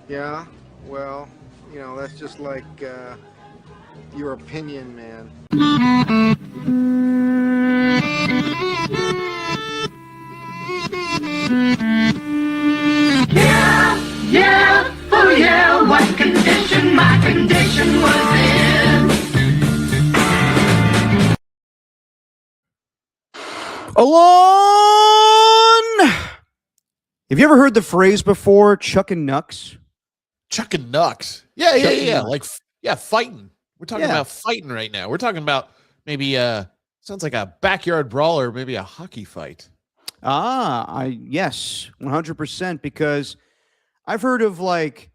Yeah, well, that's just like your opinion, man. Yeah, yeah, oh yeah, what condition my condition was in. Alon! Have you ever heard the phrase before, chucking knucks? Chucking knucks. Yeah. Like, fighting. We're talking Yeah. about fighting right now. We're talking about maybe sounds like a backyard brawl or maybe a hockey fight. Yes, 100%, because I've heard of want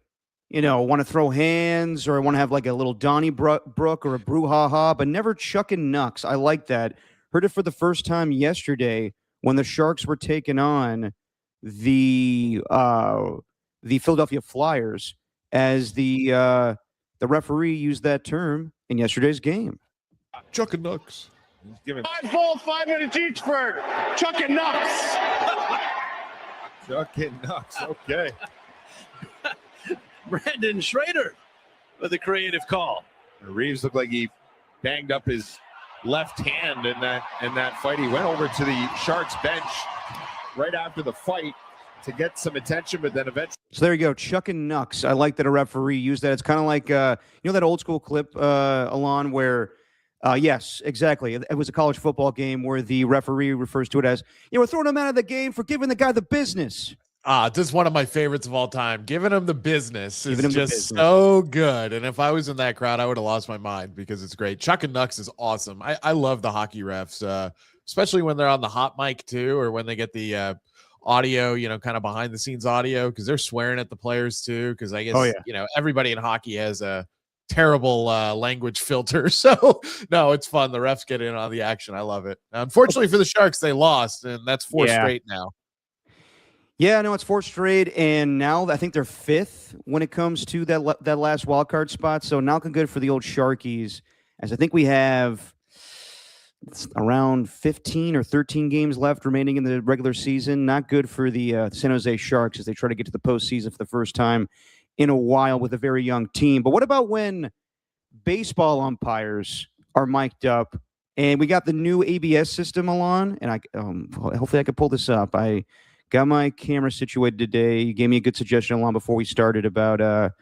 to throw hands, or I want to have like a little Donnybrook or a brouhaha, but never chucking knucks. I like that. Heard it for the first time yesterday when the Sharks were taking on the Philadelphia Flyers, as the referee used that term in yesterday's game. Chucking knucks. Giving 5 balls, 5 minutes each for chucking knucks. Chucking knucks. Okay. Brandon Schrader with a creative call. Reeves looked like he banged up his left hand in that fight. He went over to the Sharks bench right after the fight to get some attention, but then eventually. So there you go, chucking knucks. I like that a referee used that. It's kind of like that old school clip, Alon, where yes, exactly. It was a college football game where the referee refers to it as, we're throwing him out of the game for giving the guy the business. This is one of my favorites of all time. Giving him the business is just so good. And if I was in that crowd, I would have lost my mind because it's great. Chucking knucks is awesome. I love the hockey refs, especially when they're on the hot mic too, or when they get the audio, kind of behind the scenes audio, because they're swearing at the players too. Because I guess, everybody in hockey has a terrible language filter. So no, it's fun. The refs get in on the action. I love it. Unfortunately for the Sharks, they lost, and that's 4 straight now. Yeah, no, it's 4 straight, and now I think they're 5th when it comes to that last wild card spot. So not good for the old Sharkies, as I think we have around 15 or 13 games left remaining in the regular season. Not good for the San Jose Sharks as they try to get to the postseason for the first time in a while with a very young team. But what about when baseball umpires are mic'd up, and we got the new ABS system, Alon, and hopefully I can pull this up. I got my camera situated today. You gave me a good suggestion, Alon, before we started about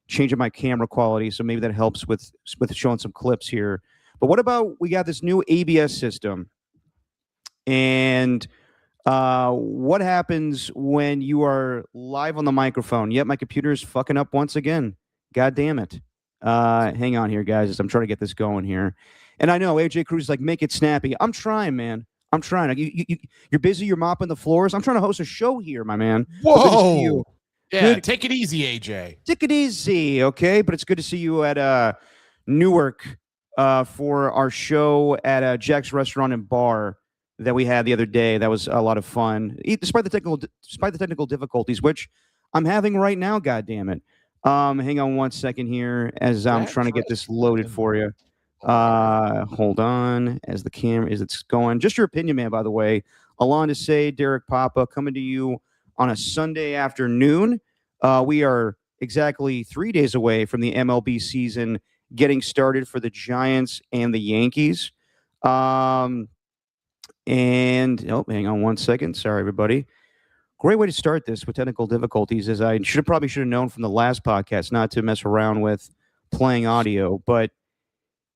changing my camera quality, so maybe that helps with showing some clips here. But what about we got this new ABS system, and what happens when you are live on the microphone? Yep, my computer is fucking up once again. God damn it. Hang on here, guys, as I'm trying to get this going here. And I know AJ Cruz is like, make it snappy. I'm trying, man. I'm trying. You're busy. You're mopping the floors. I'm trying to host a show here, my man. Whoa. Yeah, take it easy, AJ. Take it easy, okay? But it's good to see you at Newark for our show at Jack's Restaurant and Bar that we had the other day. That was a lot of fun, despite the technical difficulties, which I'm having right now. God damn it! Hang on one second here as I'm trying to get this loaded for you. Hold on as the camera it's going. Just your opinion, man, by the way. Alon to say, Derek Papa coming to you on a Sunday afternoon. We are exactly 3 days away from the MLB season getting started for the Giants and the Yankees. And hang on one second. Sorry, everybody. Great way to start this with technical difficulties, as I should have known from the last podcast not to mess around with playing audio, but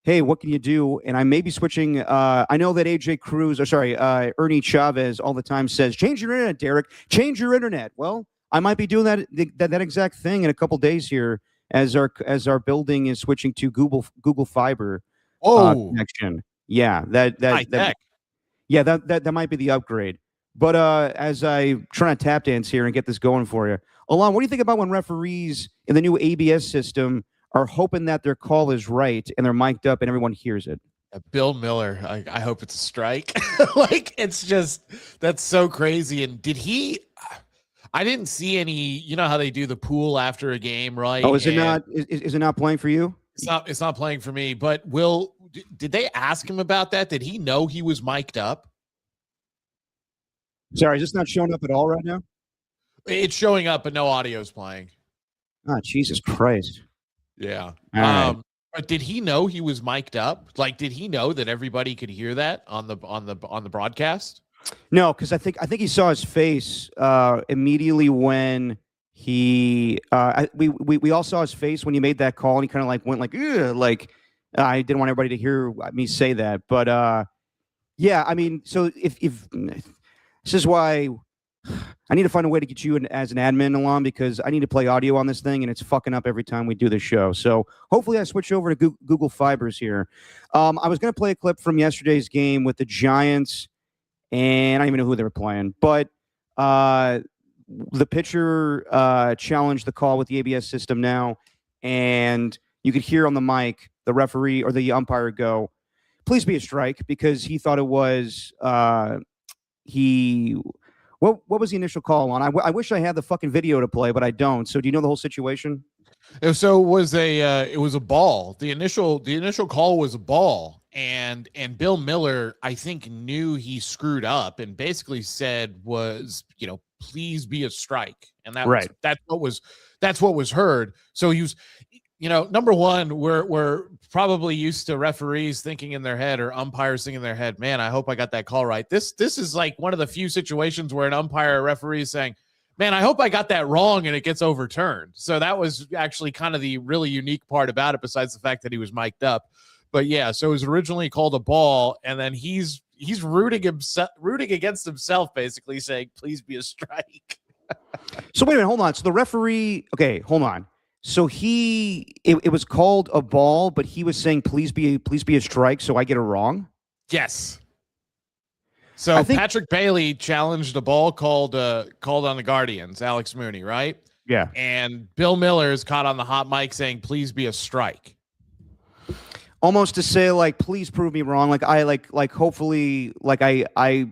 hey, what can you do? And I may be switching. I know that AJ Cruz, Ernie Chavez all the time says, change your internet, Derek. Change your internet. Well, I might be doing that exact thing in a couple days here as our building is switching to Google Fiber connection. Yeah, that might be the upgrade. But as I try to tap dance here and get this going for you, Alon, what do you think about when referees in the new ABS system are hoping that their call is right and they're mic'd up and everyone hears it? Bill Miller, I hope it's a strike. That's so crazy. And I didn't see any, you know how they do the pool after a game, right? Oh, is it not playing for you? It's not playing for me, but did they ask him about that? Did he know he was mic'd up? Sorry, is this not showing up at all right now? It's showing up, but no audio is playing. Oh, Jesus Christ. Yeah. All right. But did he know he was mic'd up? Like, did he know that everybody could hear that on the broadcast? No, because I think he saw his face immediately when we all saw his face when he made that call, and he kind of like went like, ugh, like I didn't want everybody to hear me say that, but yeah, I mean, so if this is why I need to find a way to get you as an admin along, because I need to play audio on this thing and it's fucking up every time we do the show. So hopefully I switch over to Google Fibers here. I was going to play a clip from yesterday's game with the Giants, and I don't even know who they were playing, but the pitcher challenged the call with the ABS system now, and you could hear on the mic the referee or the umpire go, "Please be a strike," because he thought it was What was the initial call on? I wish I had the fucking video to play, but I don't. So do you know the whole situation? So it was a ball. The initial call was a ball, and Bill Miller, I think, knew he screwed up and basically said please be a strike, and that's what was heard. So he was, number one, we're probably used to referees thinking in their head, or umpires thinking in their head, man, I hope I got that call right. This is like one of the few situations where an umpire or referee is saying, man, I hope I got that wrong, and it gets overturned. So that was actually kind of the really unique part about it, besides the fact that he was mic'd up. But yeah, so it was originally called a ball, and then he's rooting against himself, basically saying, please be a strike. So wait a minute, hold on. So the referee, okay, hold on. So it was called a ball, but he was saying, please be a strike, so I get it wrong? Yes. So Patrick Bailey challenged a ball called on the Guardians, Alex Mooney, right? Yeah. And Bill Miller is caught on the hot mic saying, please be a strike. Almost to say, like, please prove me wrong. Like hopefully, like I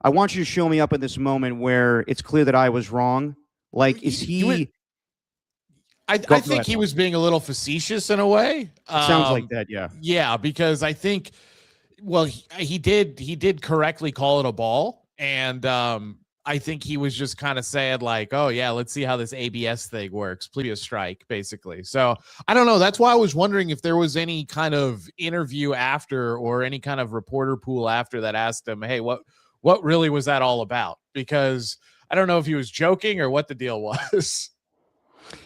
want you to show me up in this moment where it's clear that I was wrong. Like, is he? I think he was being a little facetious in a way. Sounds like that, yeah. Yeah, because I think, well, he did correctly call it a ball, and I think he was just kind of saying like, oh yeah, let's see how this ABS thing works. Please be a strike, basically. So I don't know. That's why I was wondering if there was any kind of interview after, or any kind of reporter pool after, that asked him, hey, what really was that all about? Because I don't know if he was joking or what the deal was.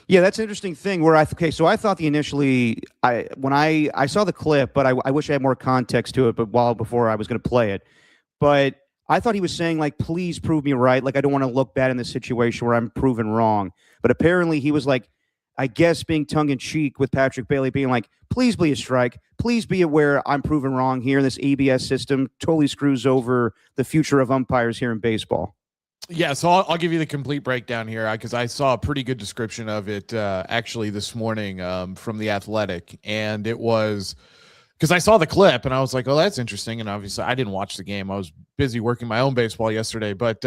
Yeah, that's an interesting thing. So I thought when I saw the clip, but I wish I had more context to it. But before I was going to play it, but I thought he was saying like, please prove me right. Like, I don't want to look bad in this situation where I'm proven wrong. But apparently he was like, I guess, being tongue in cheek with Patrick Bailey, being like, please be a strike. Please be aware I'm proven wrong here. This ABS system totally screws over the future of umpires here in baseball. Yeah, so I'll give you the complete breakdown here, because I saw a pretty good description of it actually this morning from The Athletic, and it was because I saw the clip and I was like, oh, that's interesting. And obviously I didn't watch the game. I was busy working my own baseball yesterday, but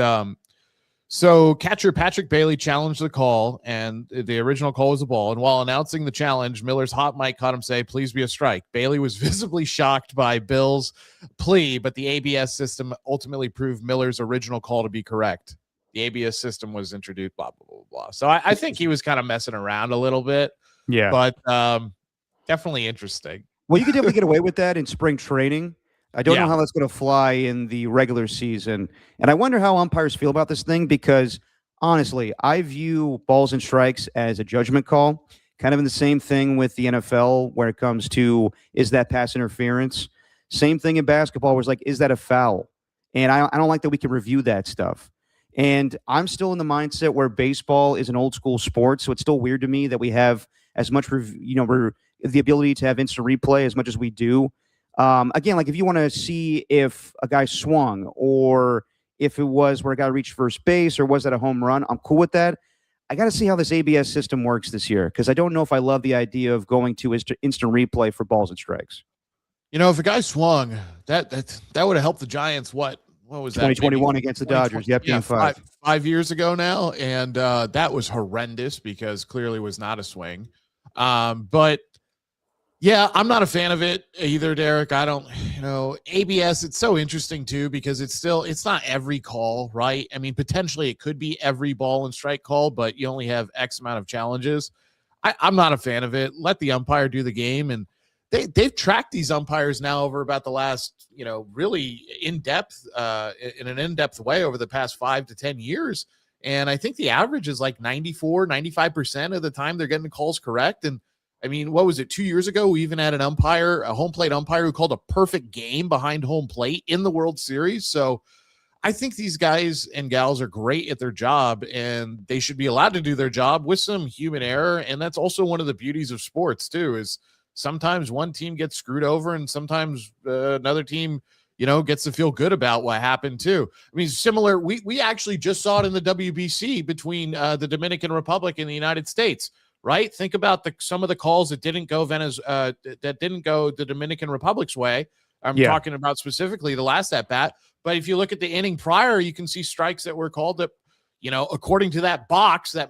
so catcher Patrick Bailey challenged the call, and the original call was a ball. And while announcing the challenge, Miller's hot mic caught him say, please be a strike. Bailey was visibly shocked by Bill's plea, but the ABS system ultimately proved Miller's original call to be correct. The ABS system was introduced, blah, blah, blah, blah. So I think he was kind of messing around a little bit. Yeah. But definitely interesting. Well, you could definitely get away with that in spring training. I don't know how that's going to fly in the regular season. And I wonder how umpires feel about this thing, because honestly, I view balls and strikes as a judgment call, kind of in the same thing with the NFL where it comes to, is that pass interference? Same thing in basketball where it's like, is that a foul? And I don't like that we can review that stuff. And I'm still in the mindset where baseball is an old school sport. So it's still weird to me that we have as much, the ability to have instant replay as much as we do. Again, like if you want to see if a guy swung, or if it was where a guy reached first base, or was that a home run, I'm cool with that. I got to see how this ABS system works this year, because I don't know if I love the idea of going to instant replay for balls and strikes. If a guy swung, that would have helped the Giants. What was that? 2021 against the Dodgers. Yep, yeah, game 5 years ago now, and that was horrendous because clearly was not a swing. But yeah, I'm not a fan of it either, Derek. I don't, ABS, it's so interesting too, because it's not every call, right? I mean, potentially it could be every ball and strike call, but you only have X amount of challenges. I'm not a fan of it. Let the umpire do the game. And they've tracked these umpires now over about the last, really in an in-depth way over the past 5 to 10 years. And I think the average is like 95% of the time they're getting calls correct. And I mean, what was it? 2 years ago, we even had a home plate umpire who called a perfect game behind home plate in the World Series. So I think these guys and gals are great at their job, and they should be allowed to do their job with some human error. And that's also one of the beauties of sports too, is sometimes one team gets screwed over and sometimes another team, gets to feel good about what happened too. I mean, similar, we actually just saw it in the WBC between the Dominican Republic and the United States, right? Think about some of the calls that didn't go the Dominican Republic's way. I'm talking about specifically the last at bat. But if you look at the inning prior, you can see strikes that were called that, according to that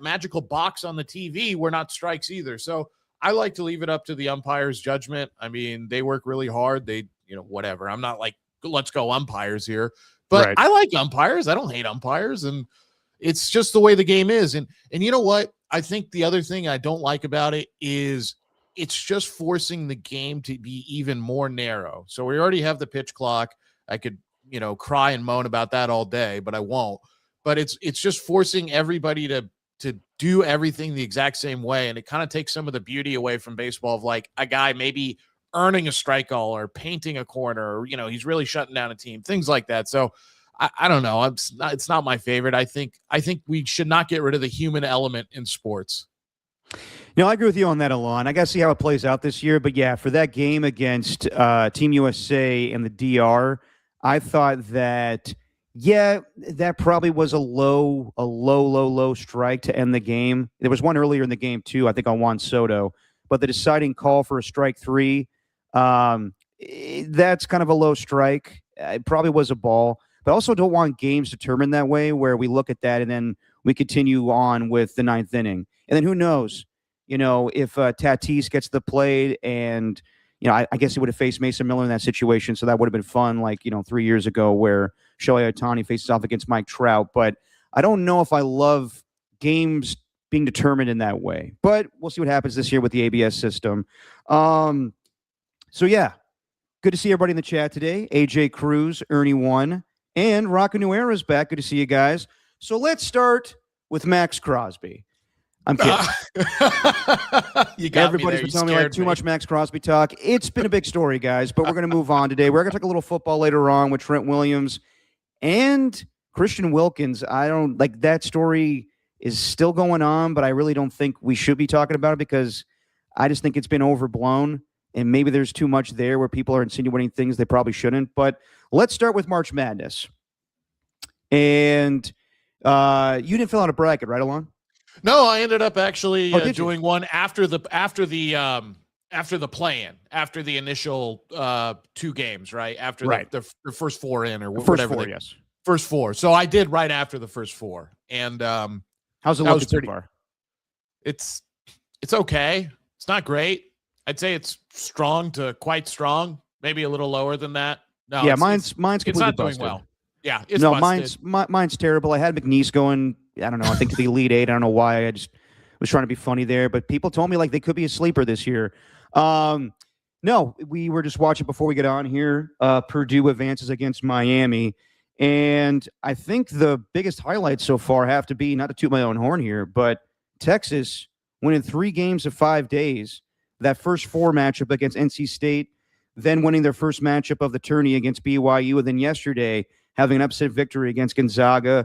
magical box on the TV, were not strikes either. So I like to leave it up to the umpire's judgment. I mean, they work really hard. They, whatever. I'm not like, let's go umpires here. But I like umpires. I don't hate umpires. And it's just the way the game is. And you know what? I think the other thing I don't like about it is it's just forcing the game to be even more narrow. So we already have the pitch clock. I could, cry and moan about that all day, but I won't. But it's just forcing everybody to do everything the exact same way. And it kind of takes some of the beauty away from baseball of like a guy maybe earning a strike call or painting a corner, or, he's really shutting down a team, things like that. So I don't know. It's not my favorite. I think we should not get rid of the human element in sports. No, I agree with you on that, Alon. I got to see how it plays out this year. But yeah, for that game against Team USA and the DR, I thought that, that probably was a low strike to end the game. There was one earlier in the game too, I think on Juan Soto. But the deciding call for a strike 3, that's kind of a low strike. It probably was a ball. But I also don't want games determined that way, where we look at that and then we continue on with the 9th inning. And then who knows, if Tatis gets the plate and, I guess he would have faced Mason Miller in that situation. So that would have been fun, like, 3 years ago where Shohei Ohtani faces off against Mike Trout. But I don't know if I love games being determined in that way. But we'll see what happens this year with the ABS system. So, yeah, good to see everybody in the chat today. AJ Cruz, Ernie 1, and Rocco New Era is back. Good to see you guys. So let's start with Max Crosby. I'm kidding. Everybody's been telling me like too much Max Crosby talk. It's been a big story, guys, but we're going to move on today. We're going to talk a little football later on with Trent Williams and Christian Wilkins. I don't like that story is still going on, but I really don't think we should be talking about it because I just think it's been overblown and maybe there's too much there where people are insinuating things they probably shouldn't. But let's start with March Madness. And you didn't fill out a bracket, right, Alon? No, I ended up actually doing one after the play-in, after the initial 2 games, right? After the first 4 in or whatever. First 4. So I did right after the first 4. And how's it looking so far? It's okay. It's not great. I'd say it's strong to quite strong, maybe a little lower than that. No, yeah, mine's completely it's not busted. doing well. Yeah, it's busted. mine's terrible. I had McNeese going, I don't know, I think to the Elite 8. I don't know why. I just was trying to be funny there, but people told me like they could be a sleeper this year. No, we were just watching before we get on here. Purdue advances against Miami, and I think the biggest highlights so far have to be, not to toot my own horn here, but Texas winning 3 games of 5 days. That first 4 matchup against NC State, then winning their first matchup of the tourney against BYU, and then yesterday having an upset victory against Gonzaga.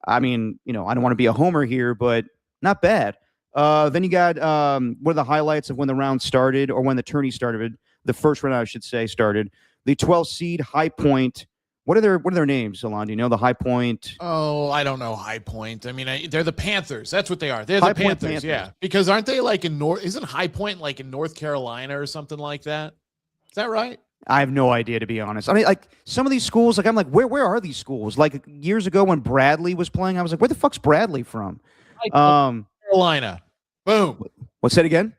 I mean, I don't want to be a homer here, but not bad. Then you got one of the highlights of when the round started, or when the tourney started, the first round, I should say, started. The 12 seed High Point. What are their names, Alon? Do you know the High Point? Oh, I don't know High Point. I mean, they're the Panthers. That's what they are. They're the Panthers, yeah. Because aren't they like isn't High Point like in North Carolina or something like that? Is that right? I have no idea, to be honest. I mean, like some of these schools, like I'm like, where are these schools? Like years ago when Bradley was playing, I was like, where the fuck's Bradley from? Carolina. Boom. What's that again?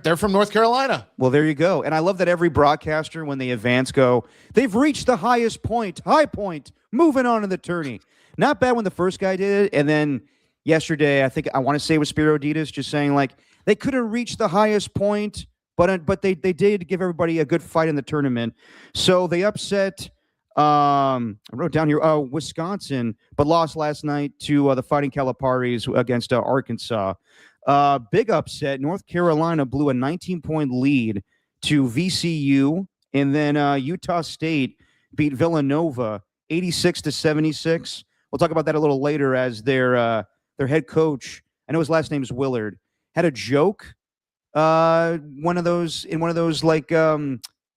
They're from North Carolina. Well, there you go. And I love that every broadcaster, when they advance, go, they've reached the highest point, High Point, moving on to the tourney. Not bad when the first guy did it. And then yesterday, I want to say it was Spiro Ditas just saying like, They couldn't reach the highest point, but they did give everybody a good fight in the tournament. So they upset. I wrote down here Wisconsin, but lost last night to the Fighting Caliparis against Arkansas. Big upset. North Carolina blew a 19-point lead to VCU, and then Utah State beat Villanova 86-76. We'll talk about that a little later as their head coach, I know his last name is Willard, had a joke one of those like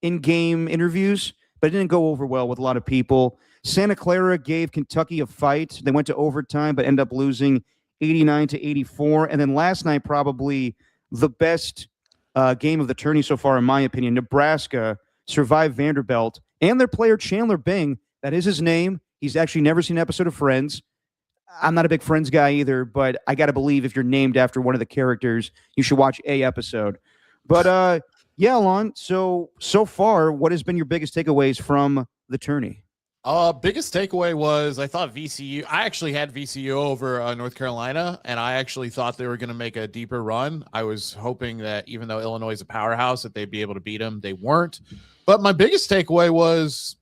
in-game interviews, but it didn't go over well with a lot of people. Santa Clara gave Kentucky a fight. They went to overtime, but ended up losing 89-84. And then last night, probably the best game of the tourney so far, in my opinion, Nebraska survived Vanderbilt and their player Chandler Bing. That is his name. He's actually never seen an episode of Friends. I'm not a big Friends guy either, but I got to believe if you're named after one of the characters, you should watch a episode. But yeah, Alon, so far, what has been your biggest takeaways from the tourney? Biggest takeaway was I thought I actually had VCU over North Carolina, and I actually thought they were going to make a deeper run. I was hoping that even though Illinois is a powerhouse, that they'd be able to beat them. They weren't. But my biggest takeaway was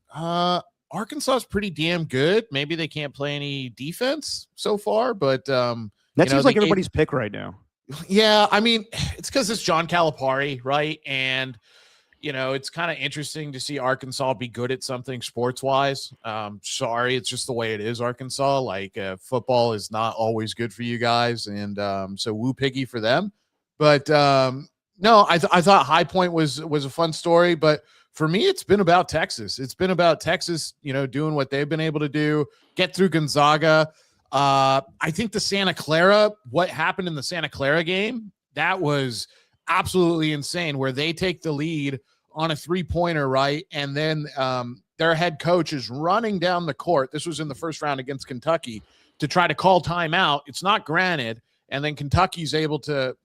Arkansas is pretty damn good. Maybe they can't play any defense so far, but that seems like everybody's pick right now. Yeah, I mean, it's because it's John Calipari, right? And it's kind of interesting to see Arkansas be good at something sports-wise. Sorry, it's just the way it is, Arkansas. Like, football is not always good for you guys, and so woo piggy for them. But no, I thought High Point was a fun story, but for me, it's been about Texas. It's been about Texas, doing what they've been able to do, get through Gonzaga. I think what happened in the Santa Clara game, that was absolutely insane, where they take the lead on a three-pointer, right? And then their head coach is running down the court. This was in the first round against Kentucky to try to call timeout. It's not granted. And then Kentucky's able to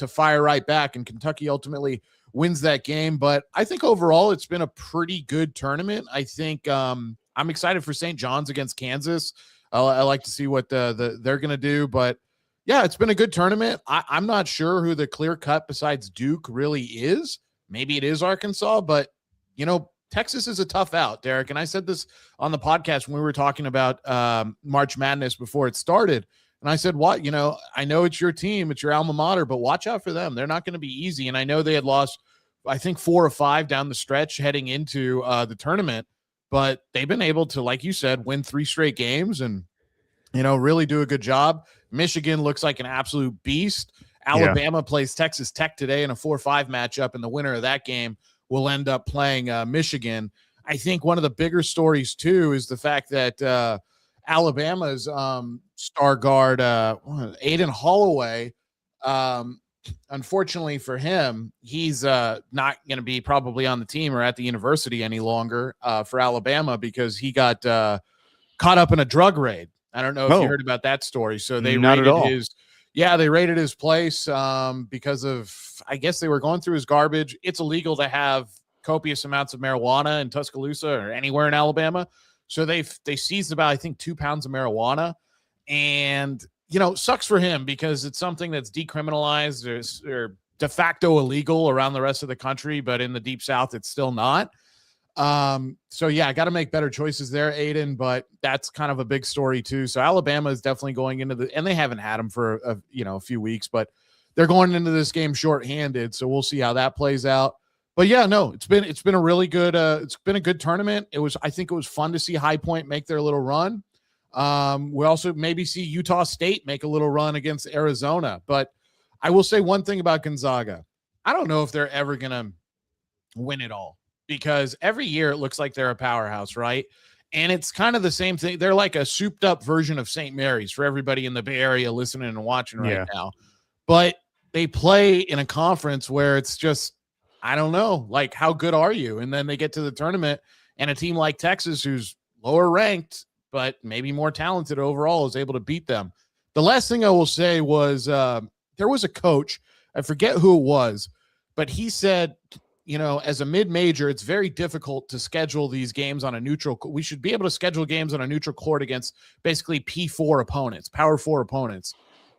fire right back, and Kentucky ultimately wins that game. But I think overall it's been a pretty good tournament. I think I'm excited for St. John's against Kansas. I like to see what they're going to do. But yeah, it's been a good tournament. I'm not sure who the clear cut besides Duke really is. Maybe it is Arkansas, but Texas is a tough out, Derek. And I said this on the podcast when we were talking about March Madness before it started. And I said, what, I know it's your team, it's your alma mater, but watch out for them. They're not going to be easy. And I know they had lost, I think 4 or 5 down the stretch heading into the tournament, but they've been able to, like you said, win 3 straight games and, really do a good job. Michigan looks like an absolute beast. Alabama plays Texas Tech today in a 4-5 matchup, and the winner of that game will end up playing Michigan. I think one of the bigger stories, too, is the fact that Alabama's star guard, Aiden Holloway, unfortunately for him, he's not going to be probably on the team or at the university any longer for Alabama because he got caught up in a drug raid. I don't know if you heard about that story. So they raided his place because of, I guess they were going through his garbage. It's illegal to have copious amounts of marijuana in Tuscaloosa or anywhere in Alabama. So they seized about, I think, 2 pounds of marijuana, and sucks for him because it's something that's decriminalized or de facto illegal around the rest of the country, but in the Deep South, it's still not. So yeah, I got to make better choices there, Aiden, but that's kind of a big story too. So Alabama is definitely going into and they haven't had him for a few weeks, but they're going into this game shorthanded. So we'll see how that plays out. But yeah, no, it's been a really good, it's been a good tournament. I think it was fun to see High Point make their little run. We also maybe see Utah State make a little run against Arizona, but I will say one thing about Gonzaga. I don't know if they're ever going to win it all, because every year it looks like they're a powerhouse, right? And it's kind of the same thing. They're like a souped up version of St. Mary's for everybody in the Bay Area listening and watching right now. But they play in a conference where it's just, I don't know, like, how good are you? And then they get to the tournament, and a team like Texas, who's lower ranked, but maybe more talented overall, is able to beat them. The last thing I will say was there was a coach, I forget who it was, but he said, as a mid-major, it's very difficult to schedule these games on a neutral. We should be able to schedule games on a neutral court against basically P4 opponents, Power 4 opponents.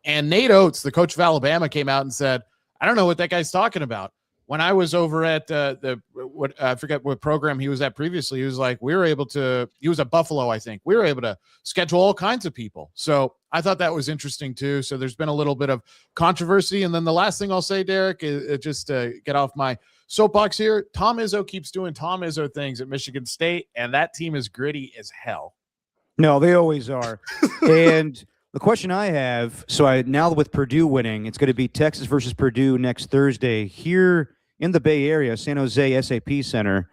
And Nate Oates, the coach of Alabama, came out and said, I don't know what that guy's talking about. When I was over at I forget what program he was at previously, he was like, he was at Buffalo, I think. We were able to schedule all kinds of people. So I thought that was interesting too. So there's been a little bit of controversy. And then the last thing I'll say, Derek, is just to get off my soapbox here. Tom Izzo keeps doing Tom Izzo things at Michigan State, and that team is gritty as hell. No, they always are. And the question I have, now with Purdue winning, it's going to be Texas versus Purdue next Thursday here in the Bay Area, San Jose SAP Center.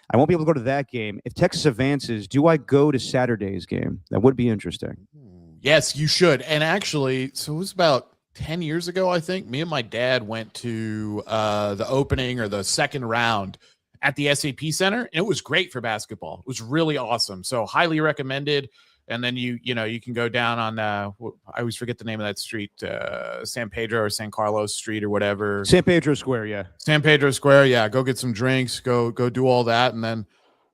I won't be able to go to that game. If Texas advances, do I go to Saturday's game? That would be interesting. Yes, you should. And actually, so it was about 10 years ago, I think, me and my dad went to the opening or the second round at the SAP Center, and it was great for basketball. It was really awesome. So highly recommended. And then you can go down on I always forget the name of that street, San Pedro or San Carlos Street or whatever. San Pedro Square, yeah. San Pedro Square, yeah. Go get some drinks, go do all that, and then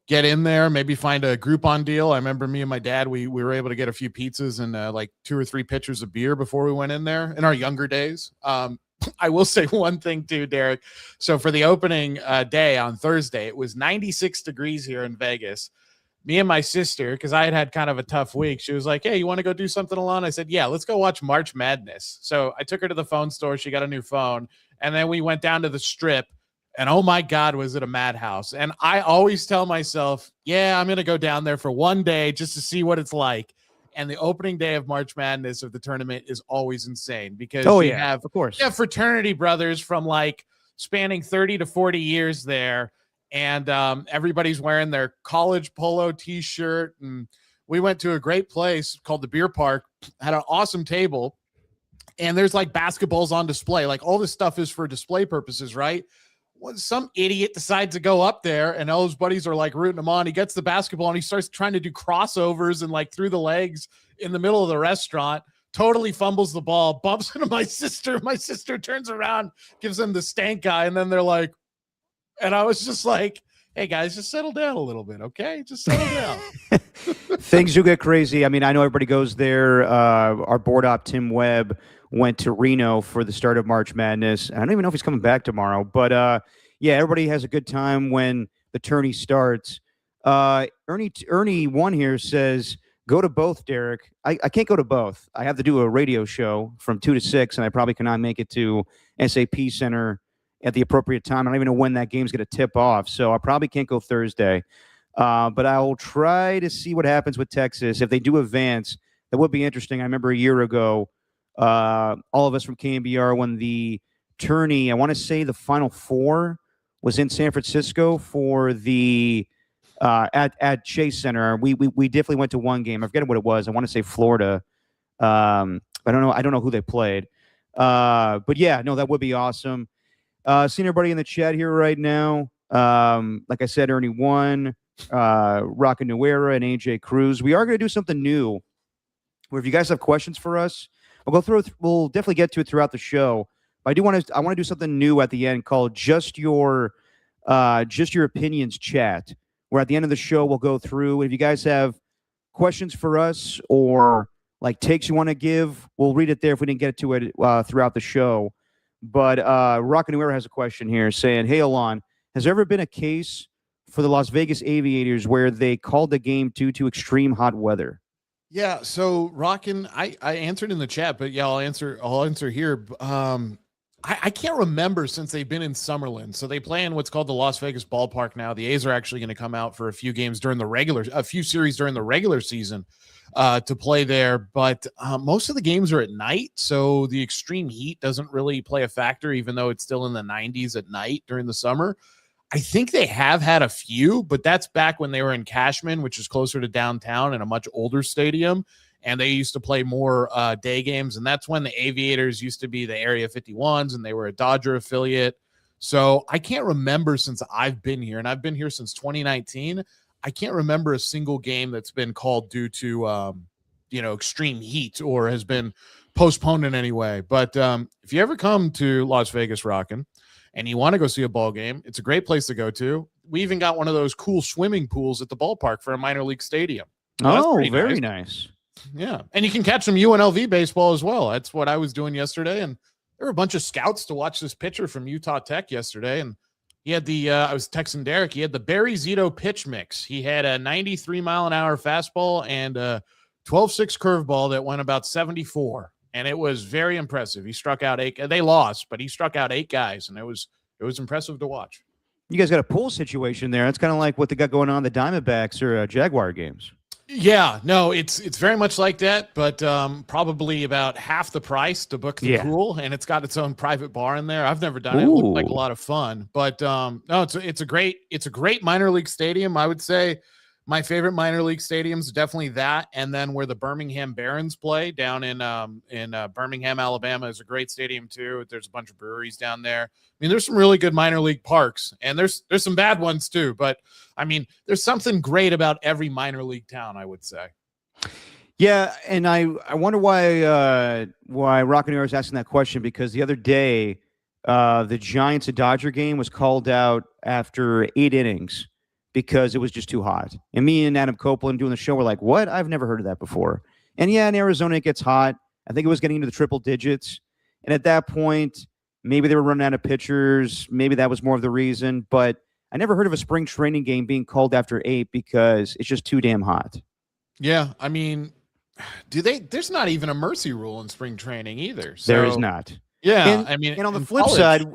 get in there. Maybe find a Groupon deal. I remember me and my dad, we were able to get a few pizzas and like 2 or 3 pitchers of beer before we went in there in our younger days. I will say one thing too, Derek. So for the opening day on Thursday, it was 96 degrees here in Vegas. Me and my sister, because I had kind of a tough week, she was like, hey, you want to go do something alone? I said, yeah, let's go watch March Madness. So I took her to the phone store. She got a new phone. And then we went down to the Strip. And oh, my God, was it a madhouse. And I always tell myself, yeah, I'm going to go down there for one day just to see what it's like. And the opening day of March Madness of the tournament is always insane because you have fraternity brothers from like spanning 30 to 40 years there. And everybody's wearing their college polo T-shirt. And we went to a great place called the Beer Park, had an awesome table. And there's like basketballs on display. Like all this stuff is for display purposes, right? Well, some idiot decides to go up there and all his buddies are like rooting him on. He gets the basketball and he starts trying to do crossovers and like through the legs in the middle of the restaurant. Totally fumbles the ball, bumps into my sister. My sister turns around, gives him the stank eye. And then they're like, and I was just like, hey, guys, just settle down a little bit, okay? Just settle down. Things do get crazy. I mean, I know everybody goes there. Our board op, Tim Webb, went to Reno for the start of March Madness. I don't even know if he's coming back tomorrow. But, yeah, everybody has a good time when the tourney starts. Ernie one here says, go to both, Derek. I can't go to both. I have to do a radio show from 2 to 6, and I probably cannot make it to SAP Center at the appropriate time. I don't even know when that game's going to tip off, so I probably can't go Thursday. But I will try to see what happens with Texas. If they do advance, that would be interesting. I remember a year ago, all of us from KNBR, when the tourney, I want to say the Final Four was in San Francisco for the at Chase Center. We definitely went to one game. I forget what it was. I want to say Florida. I don't know. I don't know who they played. But yeah, no, that would be awesome. Seeing everybody in the chat here right now. Like I said, Ernie One, Rockin' New Era, and AJ Cruz. We are going to do something new where if you guys have questions for us, we'll definitely get to it throughout the show. But I want to do something new at the end called Just Your Opinions Chat, where at the end of the show we'll go through. If you guys have questions for us or like takes you want to give, we'll read it there if we didn't get to it throughout the show. But Rockin' New Era has a question here saying, hey, Alon, has there ever been a case for the Las Vegas Aviators where they called the game due to extreme hot weather? Yeah, so Rockin', I answered in the chat, but yeah, I'll answer here. I can't remember since they've been in Summerlin. So they play in what's called the Las Vegas Ballpark now. The A's are actually going to come out for a few series during the regular season to play there. But most of the games are at night, so the extreme heat doesn't really play a factor, even though it's still in the 90s at night during the summer. I think they have had a few, but that's back when they were in Cashman, which is closer to downtown and a much older stadium. And they used to play more day games. And that's when the Aviators used to be the Area 51s and they were a Dodger affiliate. So I can't remember since I've been here, and I've been here since 2019. I can't remember a single game that's been called due to, extreme heat or has been postponed in any way. But if you ever come to Las Vegas Rockin' and you want to go see a ball game, it's a great place to go to. We even got one of those cool swimming pools at the ballpark for a minor league stadium. Oh, very nice. Yeah. And you can catch some UNLV baseball as well. That's what I was doing yesterday. And there were a bunch of scouts to watch this pitcher from Utah Tech yesterday, and he had I was texting Derek, he had the Barry Zito pitch mix. He had a 93-mile-an-hour fastball and a 12-6 curveball that went about 74, and it was very impressive. He struck out 8. They lost, but he struck out 8 guys, and it was impressive to watch. You guys got a pool situation there. It's kind of like what they got going on the Diamondbacks or Jaguar games. Yeah, no, it's very much like that, but probably about half the price to book the pool, and it's got its own private bar in there. I've never done it. It looked like a lot of fun, but no, it's a great minor league stadium. I would say my favorite minor league stadiums is definitely that, and then where the Birmingham Barons play down in Birmingham, Alabama, is a great stadium too. There's a bunch of breweries down there. I mean, there's some really good minor league parks, and there's some bad ones too. But I mean, there's something great about every minor league town, I would say. Yeah, and I wonder why Rock and Air is asking that question, because the other day the Giants and Dodger game was called out after 8 innings because it was just too hot. And me and Adam Copeland doing the show were like, what? I've never heard of that before. And yeah, in Arizona it gets hot. I think it was getting into the triple digits. And at that point, maybe they were running out of pitchers. Maybe that was more of the reason. But I never heard of a spring training game being called after 8 because it's just too damn hot. Yeah, I mean, there's not even a mercy rule in spring training either. So, there is not. Yeah, and on the flip side,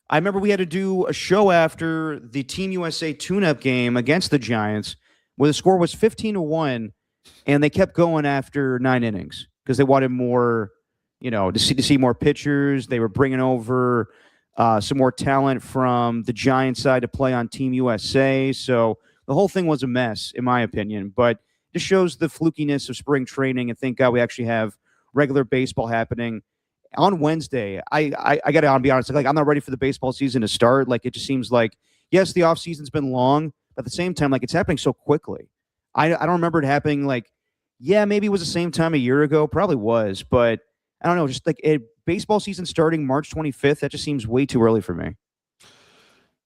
I remember we had to do a show after the Team USA tune-up game against the Giants where the score was 15-1, and they kept going after 9 innings because they wanted more, to see more pitchers. They were bringing over some more talent from the Giants side to play on Team USA. So the whole thing was a mess, in my opinion. But it shows the flukiness of spring training, and thank God we actually have regular baseball happening. On Wednesday, I got to be honest, like I'm not ready for the baseball season to start. Like it just seems like, yes, the off season's been long, but at the same time, like it's happening so quickly. I don't remember it happening like, yeah, maybe it was the same time a year ago, probably was, but I don't know, just like baseball season starting March 25th, that just seems way too early for me.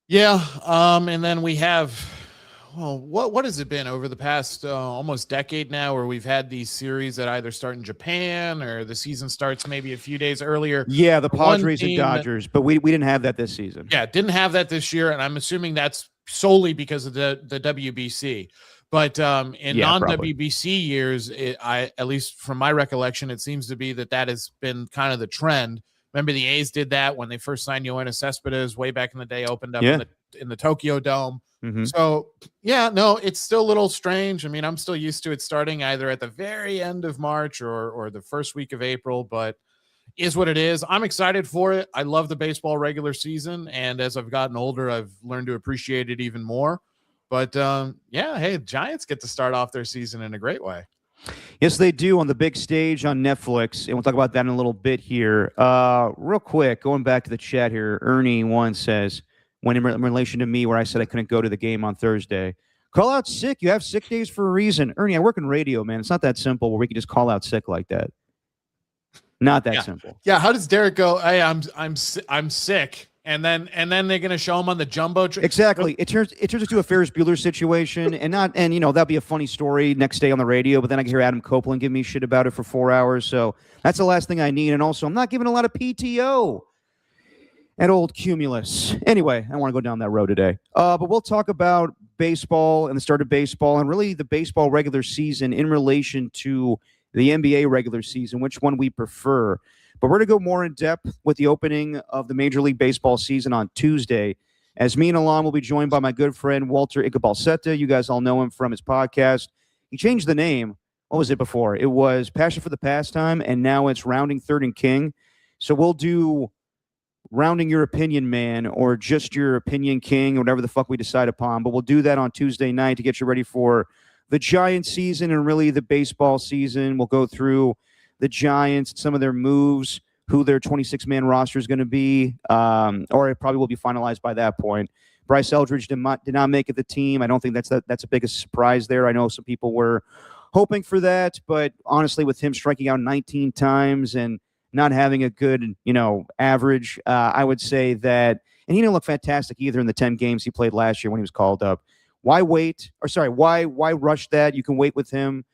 Yeah, and then we have, well, what has it been over the past almost decade now where we've had these series that either start in Japan or the season starts maybe a few days earlier? Yeah, the Padres and Dodgers, but we didn't have that this season. Yeah, didn't have that this year, and I'm assuming that's solely because of the WBC. But in non-WBC years, at least from my recollection, it seems to be that has been kind of the trend. Remember the A's did that when they first signed Yoenis Cespedes way back in the day, opened up in the Tokyo Dome. Mm-hmm. So, yeah, no, it's still a little strange. I mean, I'm still used to it starting either at the very end of March or the first week of April, but is what it is. I'm excited for it. I love the baseball regular season, and as I've gotten older, I've learned to appreciate it even more. But, yeah, hey, Giants get to start off their season in a great way. Yes, they do on the big stage on Netflix, and we'll talk about that in a little bit here. Real quick, going back to the chat here, Ernie1 says, when in relation to me where I said I couldn't go to the game on Thursday, call out sick. You have sick days for a reason. Ernie, I work in radio, man. It's not that simple where we can just call out sick like that. Not that simple. Yeah, how does Derek go, hey, I'm sick, and then they're going to show him on the jumbo? Exactly. It turns into a Ferris Bueller situation, and that'd be a funny story next day on the radio, but then I can hear Adam Copeland give me shit about it for 4 hours, so that's the last thing I need, and also I'm not giving a lot of PTO at old Cumulus. Anyway, I don't want to go down that road today. But we'll talk about baseball and the start of baseball and really the baseball regular season in relation to the NBA regular season, which one we prefer. But we're going to go more in depth with the opening of the Major League Baseball season on Tuesday, as me and Alon will be joined by my good friend Walter Icabalseta. You guys all know him from his podcast. He changed the name. What was it before? It was Passion for the Pastime, and now it's Rounding Third and King. So we'll do Rounding Your Opinion Man or just Your Opinion King or whatever the fuck we decide upon. But we'll do that on Tuesday night to get you ready for the Giants season and really the baseball season. We'll go through the Giants, some of their moves, who their 26-man roster is going to be, or it probably will be finalized by that point. Bryce Eldridge did not make it the team. I don't think that's a biggest surprise there. I know some people were hoping for that, but honestly, with him striking out 19 times and not having a good, average, I would say that, and he didn't look fantastic either in the 10 games he played last year when he was called up. Why rush that? You can wait with him.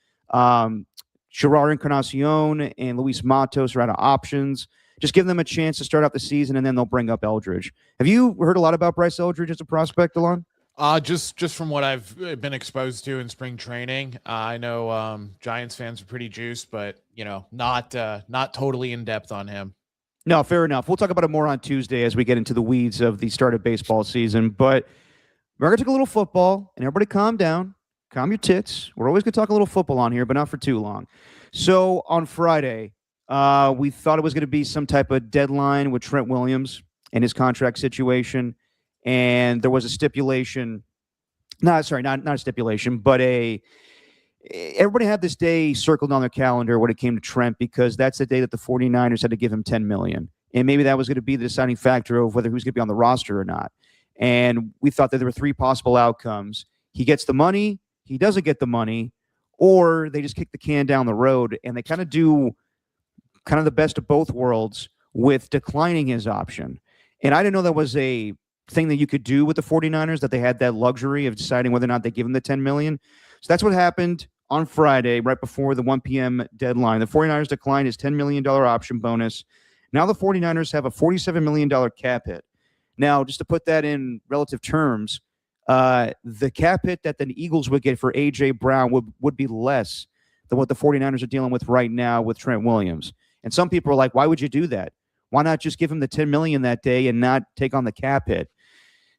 Gerard Encarnacion and Luis Matos are out of options. just give them a chance to start out the season, and then they'll bring up Eldridge. Have you heard a lot about Bryce Eldridge as a prospect, Alon? Just from what I've been exposed to in spring training, I know Giants fans are pretty juiced, but not totally in depth on him. No, fair enough. We'll talk about it more on Tuesday as we get into the weeds of the start of baseball season. But we're going to take a little football, and everybody calm down. Calm your tits. We're always going to talk a little football on here, but not for too long. So on Friday, we thought it was going to be some type of deadline with Trent Williams and his contract situation. And there was a stipulation. Not a stipulation, but everybody had this day circled on their calendar when it came to Trent, because that's the day that the 49ers had to give him $10 million. And maybe that was going to be the deciding factor of whether he was going to be on the roster or not. And we thought that there were three possible outcomes. He gets the money, he doesn't get the money, or they just kick the can down the road, and they kind of do kind of the best of both worlds with declining his option. And I didn't know that was a thing that you could do with the 49ers, that they had that luxury of deciding whether or not they give him the $10 million. So that's what happened on Friday, right before the 1 p.m. deadline. The 49ers declined his $10 million option bonus. Now the 49ers have a $47 million cap hit. Now, just to put that in relative terms, the cap hit that the Eagles would get for A.J. Brown would be less than what the 49ers are dealing with right now with Trent Williams. And some people are like, why would you do that? Why not just give him the $10 million that day and not take on the cap hit?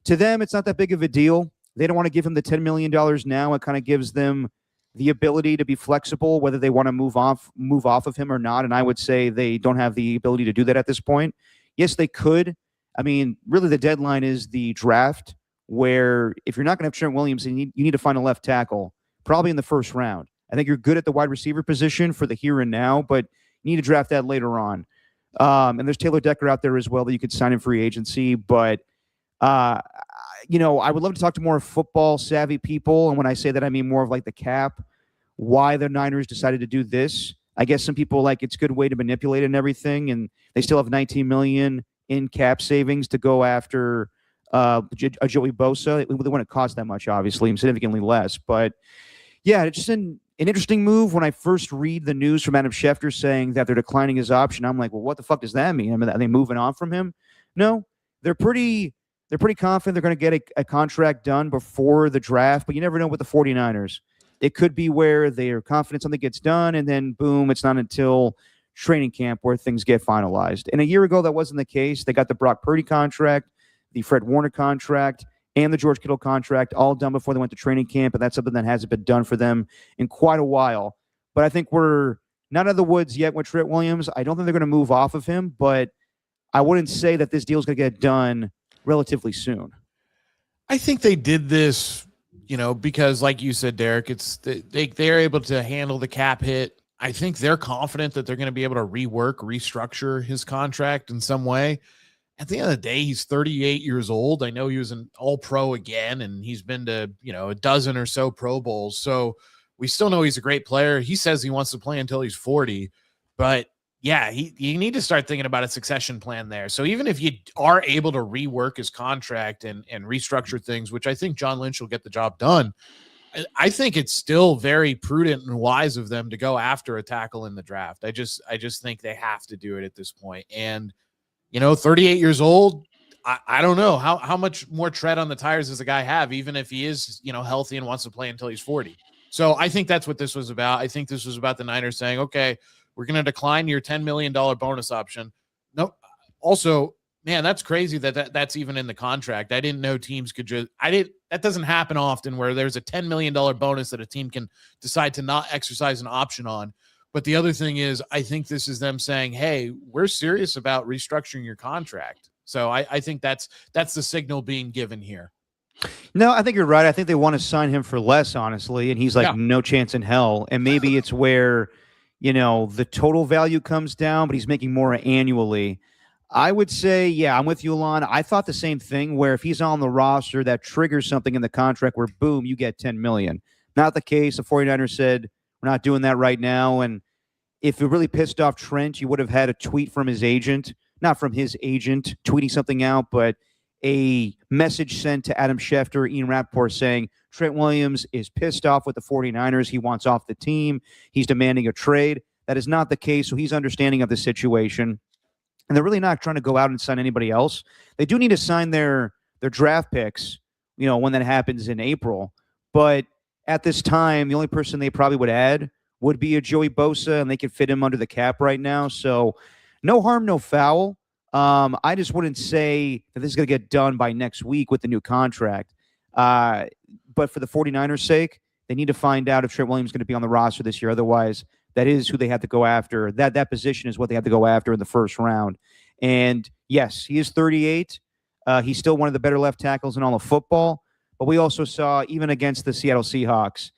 To them, it's not that big of a deal. They don't want to give him the $10 million now. It kind of gives them the ability to be flexible, whether they want to move off of him or not. And I would say they don't have the ability to do that at this point. Yes, they could. I mean, really the deadline is the draft, where if you're not going to have Trent Williams, you need to find a left tackle, probably in the first round. I think you're good at the wide receiver position for the here and now, but you need to draft that later on. And there's Taylor Decker out there as well that you could sign in free agency. But, I would love to talk to more football savvy people. And when I say that, I mean more of like the cap, why the Niners decided to do this. I guess some people like it's a good way to manipulate it and everything. And they still have $19 million in cap savings to go after a Joey Bosa. It wouldn't cost that much, obviously, significantly less. But yeah, it's just an interesting move. When I first read the news from Adam Schefter saying that they're declining his option, I'm like, well, what the fuck does that mean? I mean, are they moving on from him? No, they're pretty confident they're going to get a contract done before the draft, but you never know with the 49ers. It could be where they are confident something gets done, and then boom, it's not until training camp where things get finalized. And a year ago, that wasn't the case. They got the Brock Purdy contract, the Fred Warner contract, and the George Kittle contract all done before they went to training camp, and that's something that hasn't been done for them in quite a while. But I think we're not out of the woods yet with Trent Williams. I don't think they're going to move off of him, but I wouldn't say that this deal is going to get done relatively soon. I think they did this, because like you said, Derek, they're able to handle the cap hit. I think they're confident that they're going to be able to restructure his contract in some way. At the end of the day, he's 38 years old. I know he was an all-pro again, and he's been to, a dozen or so Pro Bowls. So we still know he's a great player. He says he wants to play until he's 40, but yeah, you need to start thinking about a succession plan there. So even if you are able to rework his contract and restructure things, which I think John Lynch will get the job done, I think it's still very prudent and wise of them to go after a tackle in the draft. I just think they have to do it at this point. And 38 years old, I don't know how much more tread on the tires does the guy have, even if he is, healthy and wants to play until he's 40. So I think that's what this was about. I think this was about the Niners saying, okay, we're going to decline your $10 million bonus option. No, also, man, that's crazy that's even in the contract. I didn't know teams could that doesn't happen often where there's a $10 million bonus that a team can decide to not exercise an option on. But the other thing is, I think this is them saying, hey, we're serious about restructuring your contract. So I think that's the signal being given here. No, I think you're right. I think they want to sign him for less, honestly. And he's like, no chance in hell. And maybe it's where, the total value comes down, but he's making more annually. I would say, yeah, I'm with you, Alon. I thought the same thing, where if he's on the roster, that triggers something in the contract where, boom, you get $10 million. Not the case. The 49ers said, we're not doing that right now. And if it really pissed off Trent, you would have had a tweet from his agent, not from his agent tweeting something out, but a message sent to Adam Schefter, Ian Rappaport, saying Trent Williams is pissed off with the 49ers. He wants off the team. He's demanding a trade. That is not the case, so he's understanding of the situation. and they're really not trying to go out and sign anybody else. They do need to sign their draft picks, when that happens in April. But at this time, the only person they probably would add would be a Joey Bosa, and they could fit him under the cap right now. So no harm, no foul. I just wouldn't say that this is going to get done by next week with the new contract. But for the 49ers' sake, they need to find out if Trent Williams is going to be on the roster this year. Otherwise, that is who they have to go after. That position is what they have to go after in the first round. And yes, he is 38. He's still one of the better left tackles in all of football. But we also saw, even against the Seattle Seahawks,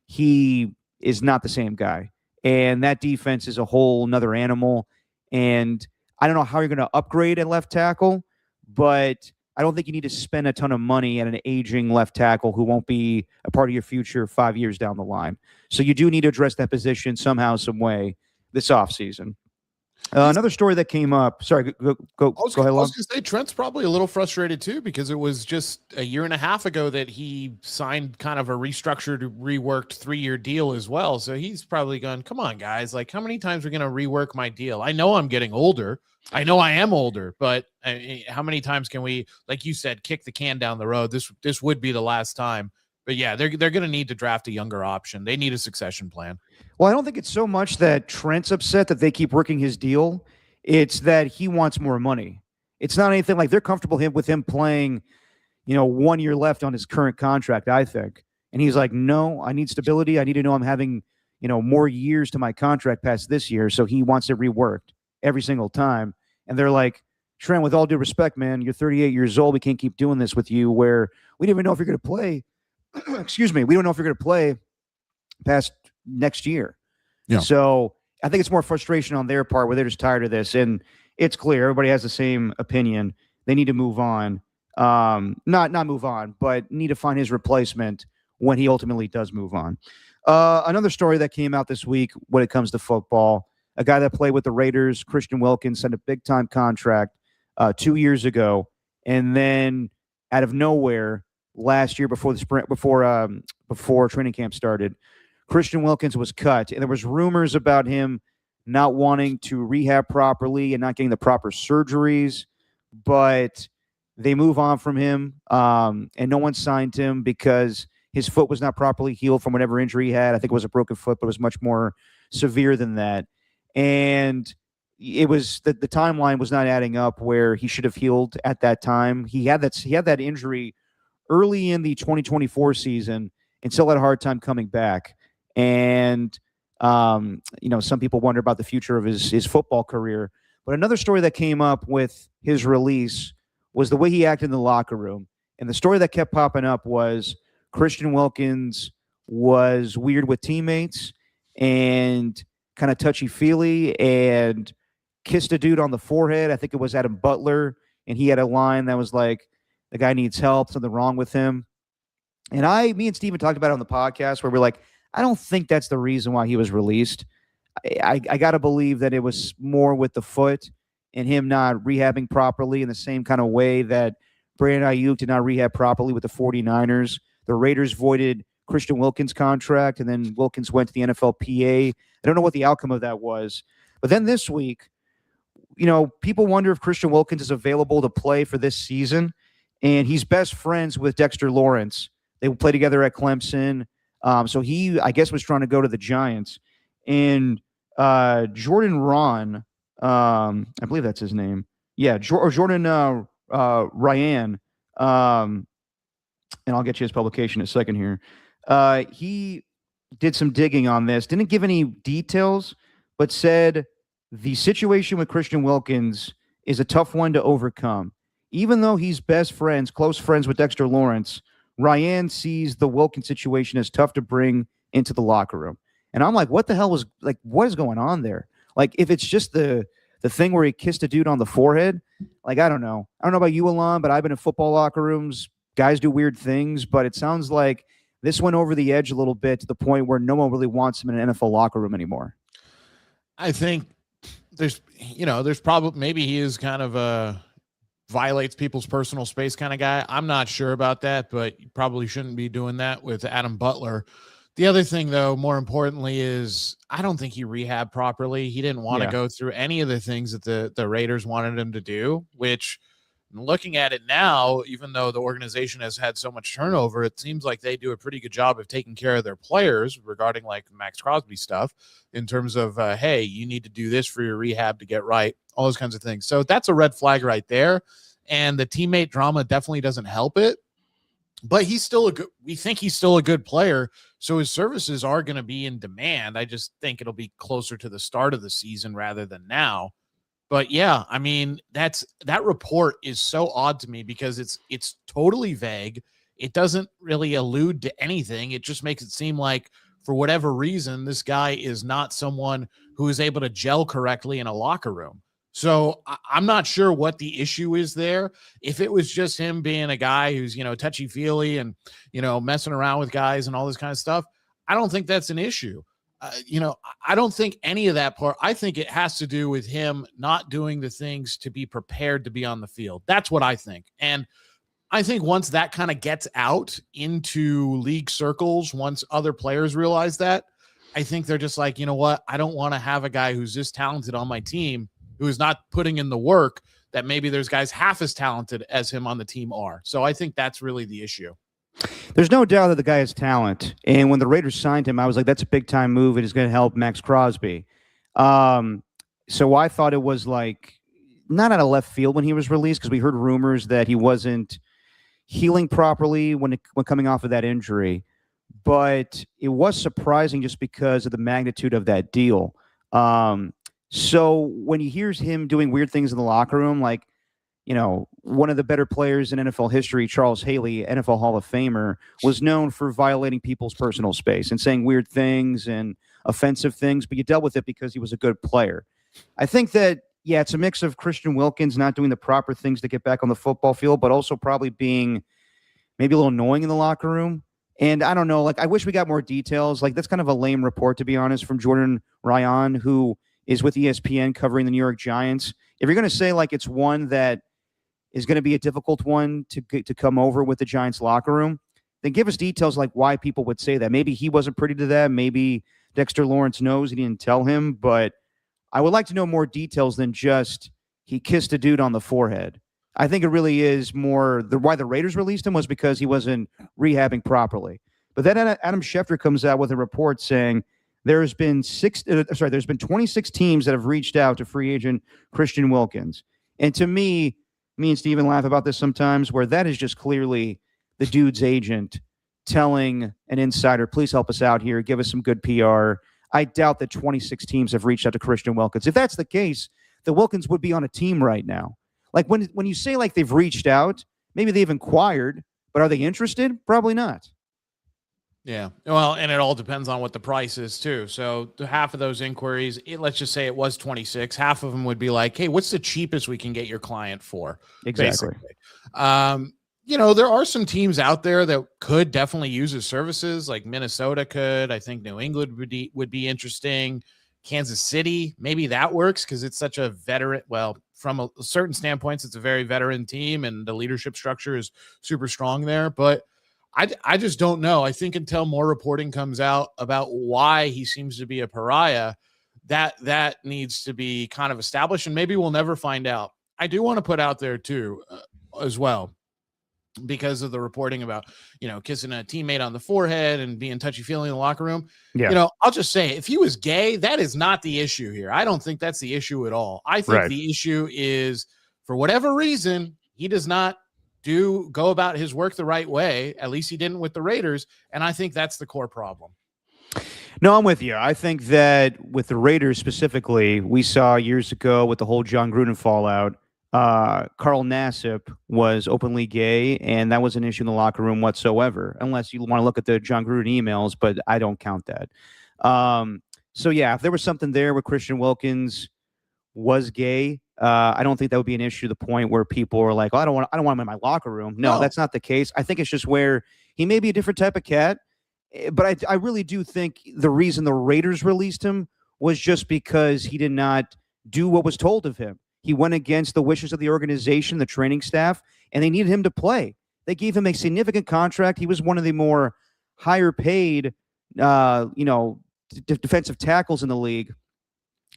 he is not the same guy. And that defense is a whole nother animal. And I don't know how you're going to upgrade at left tackle, but I don't think you need to spend a ton of money at an aging left tackle who won't be a part of your future 5 years down the line. So you do need to address that position somehow, some way this offseason. Another story that came up. Sorry, go ahead. I was going to say Trent's probably a little frustrated too, because it was just a year and a half ago that he signed kind of a restructured, reworked 3-year deal as well. So he's probably gone, come on, guys. Like, how many times are we going to rework my deal? I know I'm getting older. I know I am older, but how many times can we, like you said, kick the can down the road? This would be the last time. But yeah, they're going to need to draft a younger option. They need a succession plan. Well, I don't think it's so much that Trent's upset that they keep working his deal. It's that he wants more money. It's not anything like they're comfortable with him playing, 1 year left on his current contract, I think. And he's like, no, I need stability. I need to know I'm having, more years to my contract past this year. So he wants it reworked every single time. And they're like, Trent, with all due respect, man, you're 38 years old. We can't keep doing this with you where we don't even know if you're going to play. Excuse me. We don't know if you're going to play past next year. Yeah. So I think it's more frustration on their part where they're just tired of this. And it's clear everybody has the same opinion. They need to move on. Not move on, but need to find his replacement when he ultimately does move on. Another story that came out this week when it comes to football, a guy that played with the Raiders, Christian Wilkins, signed a big-time contract 2 years ago. And then out of nowhere, last year before training camp started, Christian Wilkins was cut, and there was rumors about him not wanting to rehab properly and not getting the proper surgeries, but they move on from him, and no one signed him because his foot was not properly healed from whatever injury he had. I think it was a broken foot, but it was much more severe than that. And it was the timeline was not adding up where he should have healed at that time. He had that injury early in the 2024 season and still had a hard time coming back. And, some people wonder about the future of his football career. But another story that came up with his release was the way he acted in the locker room. And the story that kept popping up was Christian Wilkins was weird with teammates and kind of touchy-feely and kissed a dude on the forehead. I think it was Adam Butler. And he had a line that was like, the guy needs help, something wrong with him. And me and Steven talked about it on the podcast where we're like, I don't think that's the reason why he was released. I got to believe that it was more with the foot and him not rehabbing properly in the same kind of way that Brandon Ayuk did not rehab properly with the 49ers. The Raiders voided Christian Wilkins' contract, and then Wilkins went to the NFLPA. I don't know what the outcome of that was. But then this week, people wonder if Christian Wilkins is available to play for this season. And he's best friends with Dexter Lawrence. They play together at Clemson. So he, I guess, was trying to go to the Giants. And Jordan Ron, I believe that's his name. Yeah, Jordan Ryan. And I'll get you his publication in a second here. He did some digging on this. Didn't give any details, but said the situation with Christian Wilkins is a tough one to overcome. Even though he's close friends with Dexter Lawrence, Ryan sees the Wilkins situation as tough to bring into the locker room. And I'm like, what is going on there? Like, if it's just the thing where he kissed a dude on the forehead, like, I don't know. I don't know about you, Alon, but I've been in football locker rooms. Guys do weird things, but it sounds like this went over the edge a little bit to the point where no one really wants him in an NFL locker room anymore. I think there's probably, maybe he is kind of a violates people's personal space kind of guy. I'm not sure about that, but you probably shouldn't be doing that with Adam Butler. The other thing, though, more importantly, is I don't think he rehabbed properly. He didn't want to go through any of the things that the Raiders wanted him to do, which, looking at it now, even though the organization has had so much turnover, it seems like they do a pretty good job of taking care of their players regarding like Max Crosby stuff in terms of, hey, you need to do this for your rehab to get right, all those kinds of things. So that's a red flag right there. And the teammate drama definitely doesn't help it. But we think he's still a good player. So his services are going to be in demand. I just think it'll be closer to the start of the season rather than now. But yeah, I mean, that report is so odd to me because it's totally vague. It doesn't really allude to anything. It just makes it seem like for whatever reason, this guy is not someone who is able to gel correctly in a locker room. So I'm not sure what the issue is there. If it was just him being a guy who's, touchy-feely and, messing around with guys and all this kind of stuff, I don't think that's an issue. I don't think any of that part. I think it has to do with him not doing the things to be prepared to be on the field. That's what I think. And I think once that kind of gets out into league circles, once other players realize that, I think they're just like, you know what? I don't want to have a guy who's this talented on my team who is not putting in the work that maybe there's guys half as talented as him on the team are. So I think that's really the issue. There's no doubt that the guy has talent. And when the Raiders signed him, I was like, that's a big-time move. It is going to help Max Crosby. So I thought it was like not out of left field when he was released because we heard rumors that he wasn't healing properly when coming off of that injury. But it was surprising just because of the magnitude of that deal. So when he hears him doing weird things in the locker room, like, one of the better players in NFL history, Charles Haley, NFL Hall of Famer, was known for violating people's personal space and saying weird things and offensive things, but you dealt with it because he was a good player. I think that, it's a mix of Christian Wilkins not doing the proper things to get back on the football field, but also probably being maybe a little annoying in the locker room. And I don't know, I wish we got more details. That's kind of a lame report, to be honest, from Jordan Ryan, who is with ESPN covering the New York Giants. If you're going to say it's one that is going to be a difficult one to come over with the Giants locker room, then give us details like why people would say that. Maybe he wasn't privy to that. Maybe Dexter Lawrence knows he didn't tell him, but I would like to know more details than just he kissed a dude on the forehead. I think it really is more why the Raiders released him was because he wasn't rehabbing properly. But then Adam Schefter comes out with a report saying there's been 26 teams that have reached out to free agent Christian Wilkins. And to me and Steven laugh about this sometimes, where that is just clearly the dude's agent telling an insider, please help us out here, give us some good PR. I doubt that 26 teams have reached out to Christian Wilkins. If that's the case, the Wilkins would be on a team right now. When you say they've reached out, maybe they've inquired, but are they interested? Probably not. Yeah. Well, and it all depends on what the price is too. So half of those inquiries, let's just say it was 26, half of them would be like, hey, what's the cheapest we can get your client for? Exactly. Basically. There are some teams out there that could definitely use his services, like Minnesota could. I think New England would be interesting. Kansas City, maybe that works because it's such a veteran. Well, from a certain standpoints, it's a very veteran team and the leadership structure is super strong there. But I just don't know. I think until more reporting comes out about why he seems to be a pariah, that needs to be kind of established, and maybe we'll never find out. I do want to put out there too, as well, because of the reporting about, kissing a teammate on the forehead and being touchy-feely in the locker room. Yeah. I'll just say, if he was gay, that is not the issue here. I don't think that's the issue at all. I think the issue is, for whatever reason, he does not go about his work the right way. At least he didn't with the Raiders. And I think that's the core problem. No, I'm with you. I think that with the Raiders specifically, we saw years ago with the whole John Gruden fallout, Carl Nassib was openly gay, and that was an issue in the locker room whatsoever, unless you want to look at the John Gruden emails, but I don't count that. So yeah, if there was something there where Christian Wilkins was gay, I don't think that would be an issue to the point where people are like, oh, I don't want him in my locker room. No, that's not the case. I think it's just where he may be a different type of cat, but I really do think the reason the Raiders released him was just because he did not do what was told of him. He went against the wishes of the organization, the training staff, and they needed him to play. They gave him a significant contract. He was one of the more higher paid defensive tackles in the league,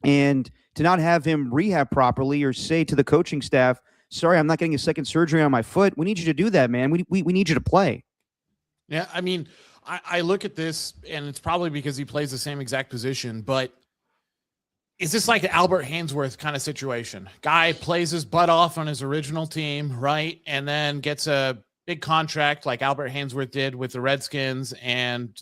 and to not have him rehab properly or say to the coaching staff, sorry, I'm not getting a second surgery on my foot. We need you to do that, man. We need you to play. Yeah, I mean, I look at this, and it's probably because he plays the same exact position, but is this like an Albert Hainsworth kind of situation? Guy plays his butt off on his original team, right? And then gets a big contract like Albert Hainsworth did with the Redskins, and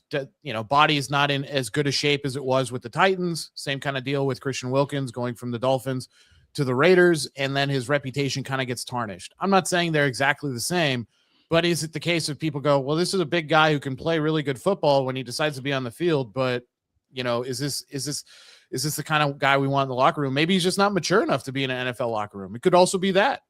body is not in as good a shape as it was with the Titans. Same kind of deal with Christian Wilkins going from the Dolphins to the Raiders, and then his reputation kind of gets tarnished. I'm not saying they're exactly the same, but is it the case of people go, well, this is a big guy who can play really good football when he decides to be on the field, but is this the kind of guy we want in the locker room? Maybe he's just not mature enough to be in an NFL locker room. It could also be that.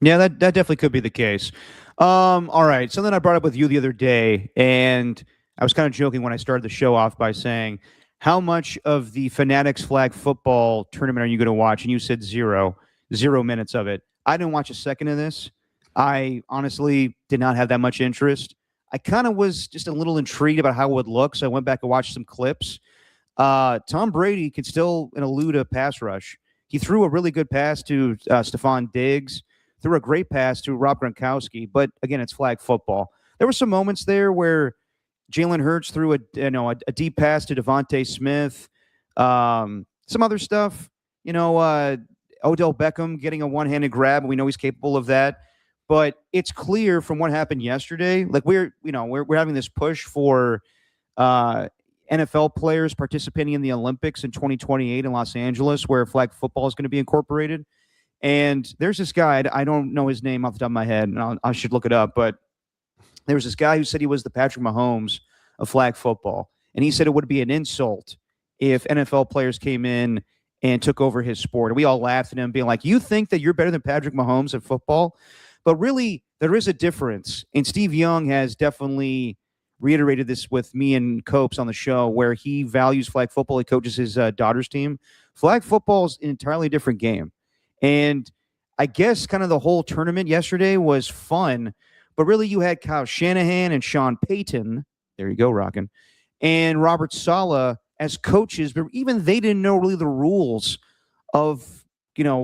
Yeah, that definitely could be the case. All right. Something I brought up with you the other day, and I was kind of joking when I started the show off by saying, how much of the Fanatics flag football tournament are you going to watch? And you said 0 minutes of it. I didn't watch a second of this. I honestly did not have that much interest. I kind of was just a little intrigued about how it would look, so I went back and watched some clips. Tom Brady could still elude a pass rush. He threw a really good pass to Stephon Diggs, threw a great pass to Rob Gronkowski, but again, it's flag football. There were some moments there where Jalen Hurts threw a deep pass to Devontae Smith. Some other stuff, Odell Beckham getting a one-handed grab, and we know he's capable of that. But it's clear from what happened yesterday, like we're having this push for NFL players participating in the Olympics in 2028 in Los Angeles, where flag football is going to be incorporated. And there's this guy, I don't know his name off the top of my head, and I should look it up, but there was this guy who said he was the Patrick Mahomes of flag football. And he said it would be an insult if NFL players came in and took over his sport. And we all laughed at him, being like, you think that you're better than Patrick Mahomes at football? But really, there is a difference. And Steve Young has definitely reiterated this with me and Copes on the show, where he values flag football. He coaches his daughter's team. Flag football is an entirely different game. And I guess kind of the whole tournament yesterday was fun, but really you had Kyle Shanahan and Sean Payton, there you go, Rockin', and Robert Saleh as coaches, but even they didn't know really the rules of,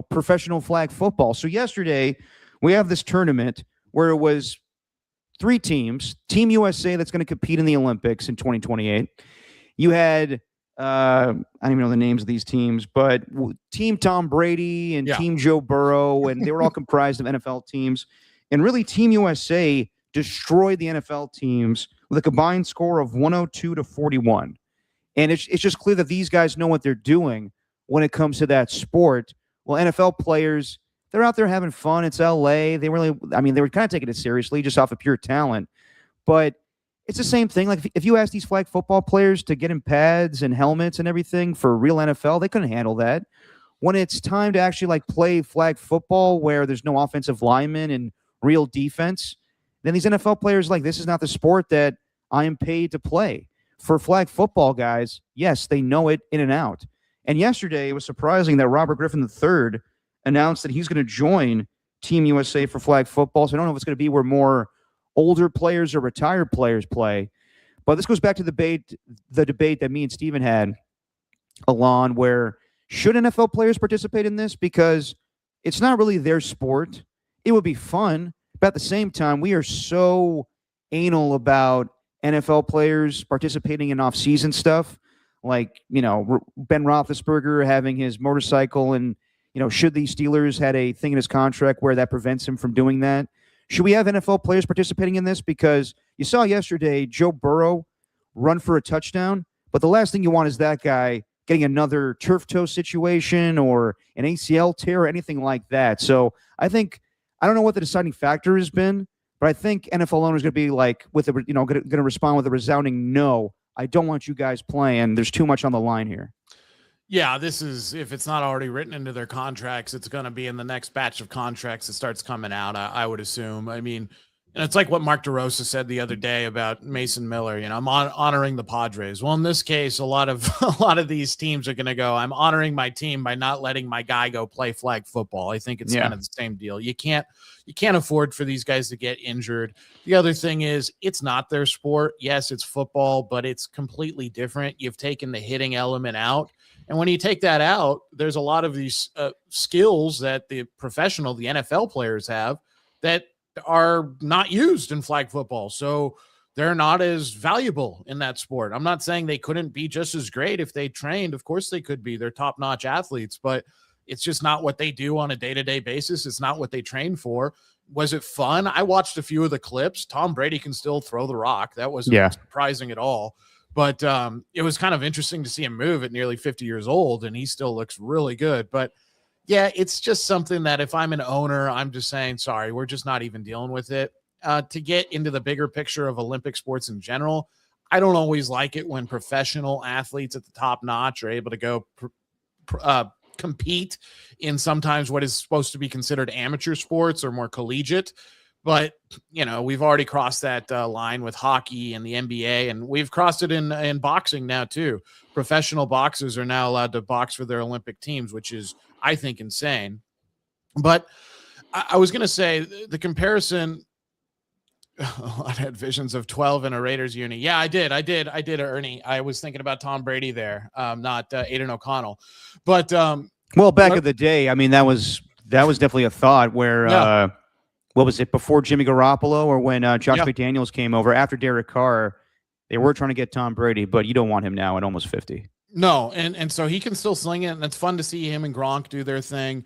professional flag football. So yesterday we have this tournament where it was 3 teams, Team USA that's going to compete in the Olympics in 2028. You had I don't even know the names of these teams, but Team Tom Brady and Team Joe Burrow, and they were all comprised of NFL teams. And really, Team USA destroyed the NFL teams with a combined score of 102-41. And it's just clear that these guys know what they're doing when it comes to that sport. Well, NFL players, they're out there having fun. It's LA. They were kind of taking it seriously just off of pure talent. But it's the same thing. Like if you ask these flag football players to get in pads and helmets and everything for real NFL, they couldn't handle that. When it's time to actually play flag football where there's no offensive linemen and real defense, then these NFL players this is not the sport that I am paid to play. For flag football guys, yes, they know it in and out. And yesterday it was surprising that Robert Griffin III announced that he's going to join Team USA for flag football. So I don't know if it's going to be where more older players or retired players play. But this goes back to the debate that me and Steven had, Alon, where should NFL players participate in this? Because it's not really their sport. It would be fun, but at the same time, we are so anal about NFL players participating in off-season stuff, like, Ben Roethlisberger having his motorcycle, and, should the Steelers had a thing in his contract where that prevents him from doing that? Should we have NFL players participating in this? Because you saw yesterday Joe Burrow run for a touchdown, but the last thing you want is that guy getting another turf toe situation or an ACL tear or anything like that. So I don't know what the deciding factor has been, but I think NFL owners are going to be going to respond with a resounding no. I don't want you guys playing. There's too much on the line here. Yeah, this is, if it's not already written into their contracts, it's going to be in the next batch of contracts that starts coming out, I would assume. I mean, And it's like what Mark DeRosa said the other day about Mason Miller. You know, I'm honoring the Padres. Well, in this case, a lot of these teams are going to go, I'm honoring my team by not letting my guy go play flag football. I think it's kind of the same deal. You can't afford for these guys to get injured. The other thing is, it's not their sport. Yes, it's football, but it's completely different. You've taken the hitting element out. And when you take that out, there's a lot of these skills that the NFL players have that are not used in flag football. So they're not as valuable in that sport. I'm not saying they couldn't be just as great if they trained. Of course they could be. They're top-notch athletes, but it's just not what they do on a day-to-day basis. It's not what they train for. Was it fun? I watched a few of the clips. Tom Brady can still throw the rock. That wasn't surprising at all. But it was kind of interesting to see him move at nearly 50 years old, and he still looks really good. But yeah, it's just something that if I'm an owner, I'm just saying, sorry, we're just not even dealing with it. To get into the bigger picture of Olympic sports in general, I don't always like it when professional athletes at the top notch are able to go compete in sometimes what is supposed to be considered amateur sports or more collegiate. But, you know, we've already crossed that line with hockey and the NBA, and we've crossed it in boxing now, too. Professional boxers are now allowed to box for their Olympic teams, which is, I think, insane. But I was going to say the comparison, I had visions of 12 in a Raiders uni. Yeah, I did, Ernie. I was thinking about Tom Brady there, not Aiden O'Connell. But well, back in the day, I mean, that was definitely a thought where what was it, before Jimmy Garoppolo or when Josh McDaniels came over after Derek Carr, they were trying to get Tom Brady, but you don't want him now at almost 50. No, and so he can still sling it, and it's fun to see him and Gronk do their thing.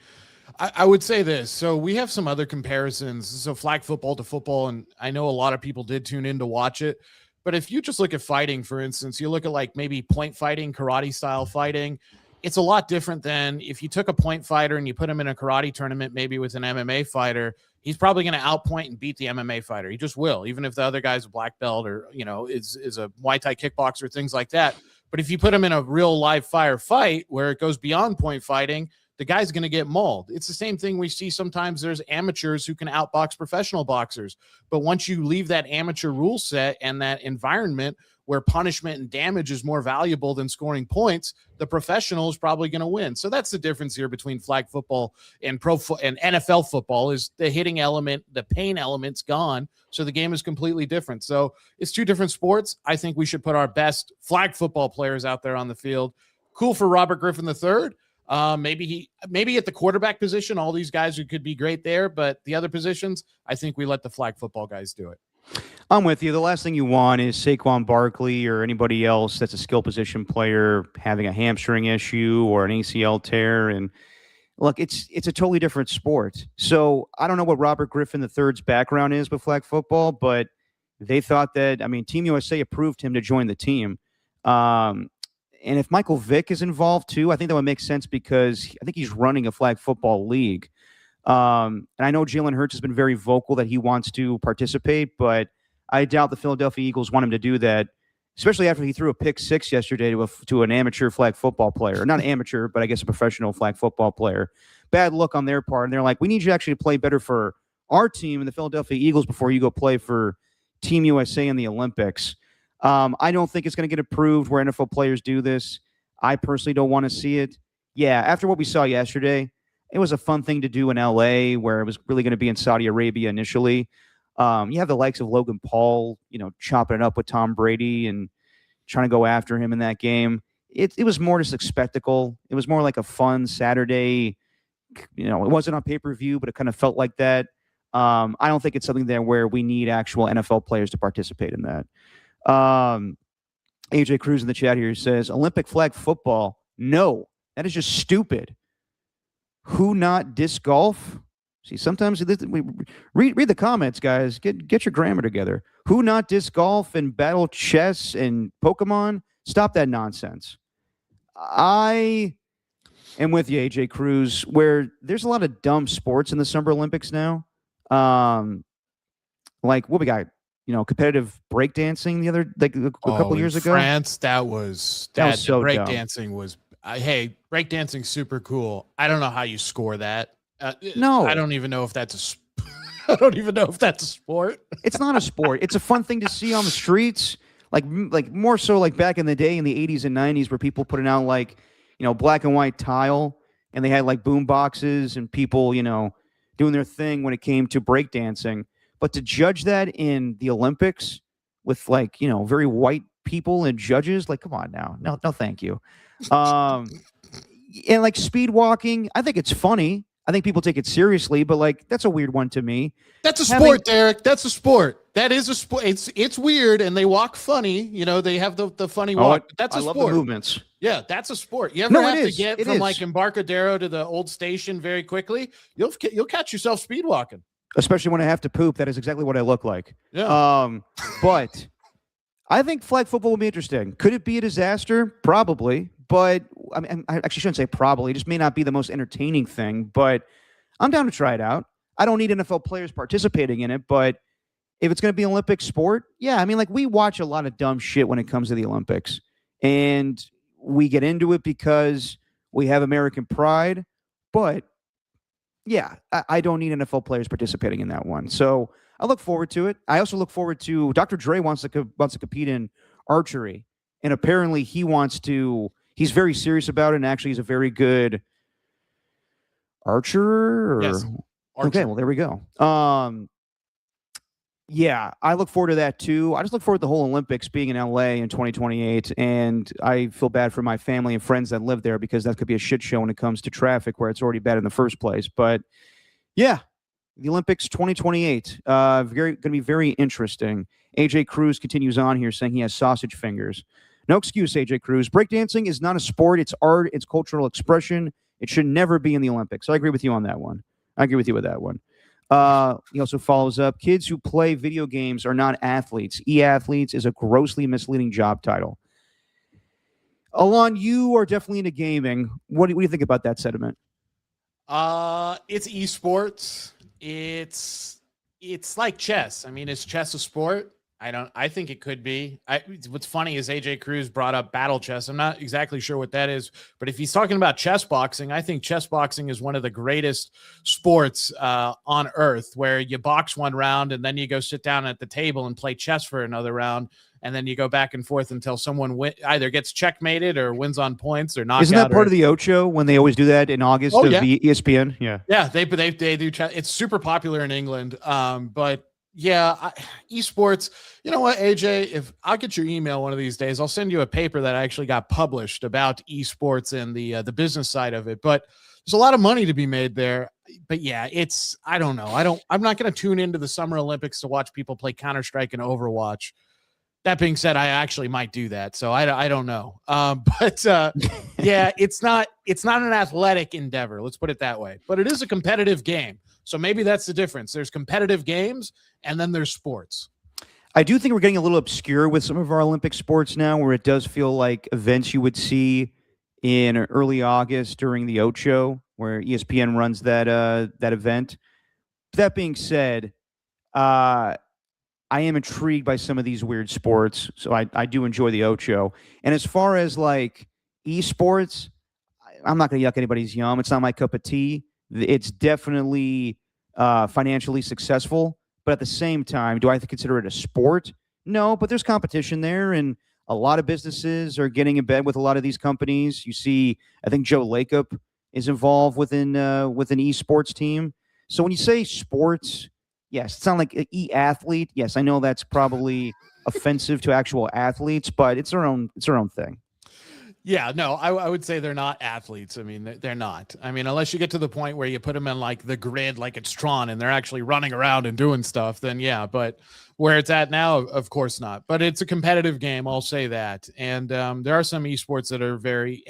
I would say this. So we have some other comparisons. So flag football to football, and I know a lot of people did tune in to watch it. But if you just look at fighting, for instance, you look at like maybe point fighting, karate style fighting, it's a lot different than if you took a point fighter and you put him in a karate tournament, maybe with an MMA fighter. He's probably going to outpoint and beat the MMA fighter. He just will, even if the other guy's a black belt or, you know, is a Muay Thai kickboxer, things like that. But if you put him in a real live fire fight where it goes beyond point fighting, the guy's going to get mauled. It's the same thing we see sometimes. There's amateurs who can outbox professional boxers. But once you leave that amateur rule set and that environment where punishment and damage is more valuable than scoring points, the professional is probably going to win. So that's the difference here between flag football and and NFL football is the hitting element, the pain element's gone. So the game is completely different. So it's two different sports. I think we should put our best flag football players out there on the field. Cool for Robert Griffin III. Maybe at the quarterback position, all these guys who could be great there, but the other positions, I think we let the flag football guys do it. I'm with you. The last thing you want is Saquon Barkley or anybody else that's a skill position player having a hamstring issue or an ACL tear. And look, it's a totally different sport. So I don't know what Robert Griffin III's background is with flag football, but they thought that, I mean, Team USA approved him to join the team. And if Michael Vick is involved too, I think that would make sense because I think he's running a flag football league. And I know Jalen Hurts has been very vocal that he wants to participate, but I doubt the Philadelphia Eagles want him to do that, especially after he threw a pick six yesterday to an amateur flag football player. Not amateur, but I guess a professional flag football player. Bad look on their part. And they're like, we need you to actually play better for our team and the Philadelphia Eagles before you go play for Team USA in the Olympics. I don't think it's going to get approved where NFL players do this. I personally don't want to see it. Yeah, after what we saw yesterday, it was a fun thing to do in LA where it was really going to be in Saudi Arabia initially. You have the likes of Logan Paul, you know, chopping it up with Tom Brady and trying to go after him in that game. It was more just a spectacle. It was more like a fun Saturday. You know, it wasn't on pay-per-view, but it kind of felt like that. I don't think it's something there where we need actual NFL players to participate in that. AJ Cruz in the chat here says, Olympic flag football. No, that is just stupid. Who not disc golf? See, sometimes we read the comments, guys. Get your grammar together. Who not disc golf and battle chess and Pokemon? Stop that nonsense. I am with you, AJ Cruz, where there's a lot of dumb sports in the Summer Olympics now. Like what we got, you know, competitive breakdancing a couple years ago. France, that was so breakdancing was. Hey, breakdancing super cool. I don't know how you score that. No, I don't even know if that's I don't even know if that's a sport. It's not a sport. It's a fun thing to see on the streets. Like more so like back in the day in the 80s and 90s where people putting out like, black and white tile and they had like boom boxes and people, doing their thing when it came to breakdancing. But to judge that in the Olympics with like, very white people and judges, like, come on now. No, thank you. And like speed walking, I think it's funny. I think people take it seriously, but like that's a weird one to me. That's a sport, Derek. That's a sport. That is a sport. It's weird, and they walk funny. They have the funny walk. That's a sport. I love the movements. Yeah, that's a sport. You ever have to get from like Embarcadero to the old station very quickly? You'll catch yourself speed walking. Especially when I have to poop. That is exactly what I look like. Yeah. But I think flag football will be interesting. Could it be a disaster? Probably. But I mean, I actually shouldn't say probably. It just may not be the most entertaining thing, but I'm down to try it out. I don't need NFL players participating in it, but if it's going to be an Olympic sport, yeah. I mean, like we watch a lot of dumb shit when it comes to the Olympics, and we get into it because we have American pride. But yeah, I don't need NFL players participating in that one. So I look forward to it. I also look forward to Dr. Dre wants to compete in archery, and apparently he wants to. He's very serious about it, and actually he's a very good archer. Yes. Okay, well, there we go. Yeah, I look forward to that too. I just look forward to the whole Olympics being in LA in 2028, and I feel bad for my family and friends that live there because that could be a shit show when it comes to traffic where it's already bad in the first place. But yeah, the Olympics 2028, going to be very interesting. AJ Cruz continues on here saying he has sausage fingers. No excuse, AJ Cruz. Breakdancing is not a sport. It's art. It's cultural expression. It should never be in the Olympics. So I agree with you on that one. I agree with you with that one. He also follows up, kids who play video games are not athletes. E-athletes is a grossly misleading job title. Alon, you are definitely into gaming. What do you think about that sentiment? It's esports. It's like chess. I mean, is chess a sport? I think it could be. What's funny is AJ Cruz brought up battle chess. I'm not exactly sure what that is, but if he's talking about chess boxing, I think chess boxing is one of the greatest sports on earth, where you box one round and then you go sit down at the table and play chess for another round. And then you go back and forth until someone either gets checkmated or wins on points or knockout. Isn't that part of the Ocho when they always do that in August of the ESPN? Yeah. Yeah. They do chess. It's super popular in England. But yeah, esports, you know what, AJ, if I'll get your email one of these days, I'll send you a paper that I actually got published about esports and the business side of it. But there's a lot of money to be made there. But yeah, I don't know. I'm not going to tune into the Summer Olympics to watch people play Counter-Strike and Overwatch. That being said, I actually might do that. So I don't know. Yeah, it's not an athletic endeavor. Let's put it that way. But it is a competitive game. So maybe that's the difference. There's competitive games and then there's sports. I do think we're getting a little obscure with some of our Olympic sports now, where it does feel like events you would see in early August during the Ocho, where ESPN runs that event. That being said, I am intrigued by some of these weird sports, so I do enjoy the Ocho. And as far as like esports, I'm not going to yuck anybody's yum. It's not my cup of tea. It's definitely financially successful, but at the same time, do I consider it a sport? No, but there's competition there, and a lot of businesses are getting in bed with a lot of these companies. You see, I think Joe Lacob is involved with an esports team. So when you say sports, yes, it's not like an e-athlete. Yes, I know that's probably offensive to actual athletes, but it's their own thing. Yeah, no, I would say they're not athletes. I mean, they're not. I mean, unless you get to the point where you put them in like the grid, like it's Tron, and they're actually running around and doing stuff, then yeah. But where it's at now, of course not. But it's a competitive game, I'll say that. And there are some esports that are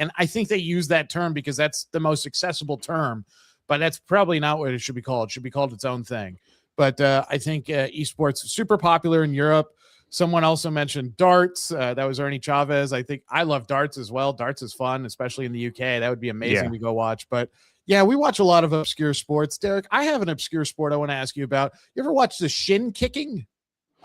and I think they use that term because that's the most accessible term, but that's probably not what it should be called. It should be called its own thing. But I think esports is super popular in Europe. Someone also mentioned darts. That was Ernie Chavez. I think I love darts as well. Darts is fun, especially in the UK. That would be amazing to go watch. But yeah, we watch a lot of obscure sports. Derek, I have an obscure sport I want to ask you about. You ever watch the shin kicking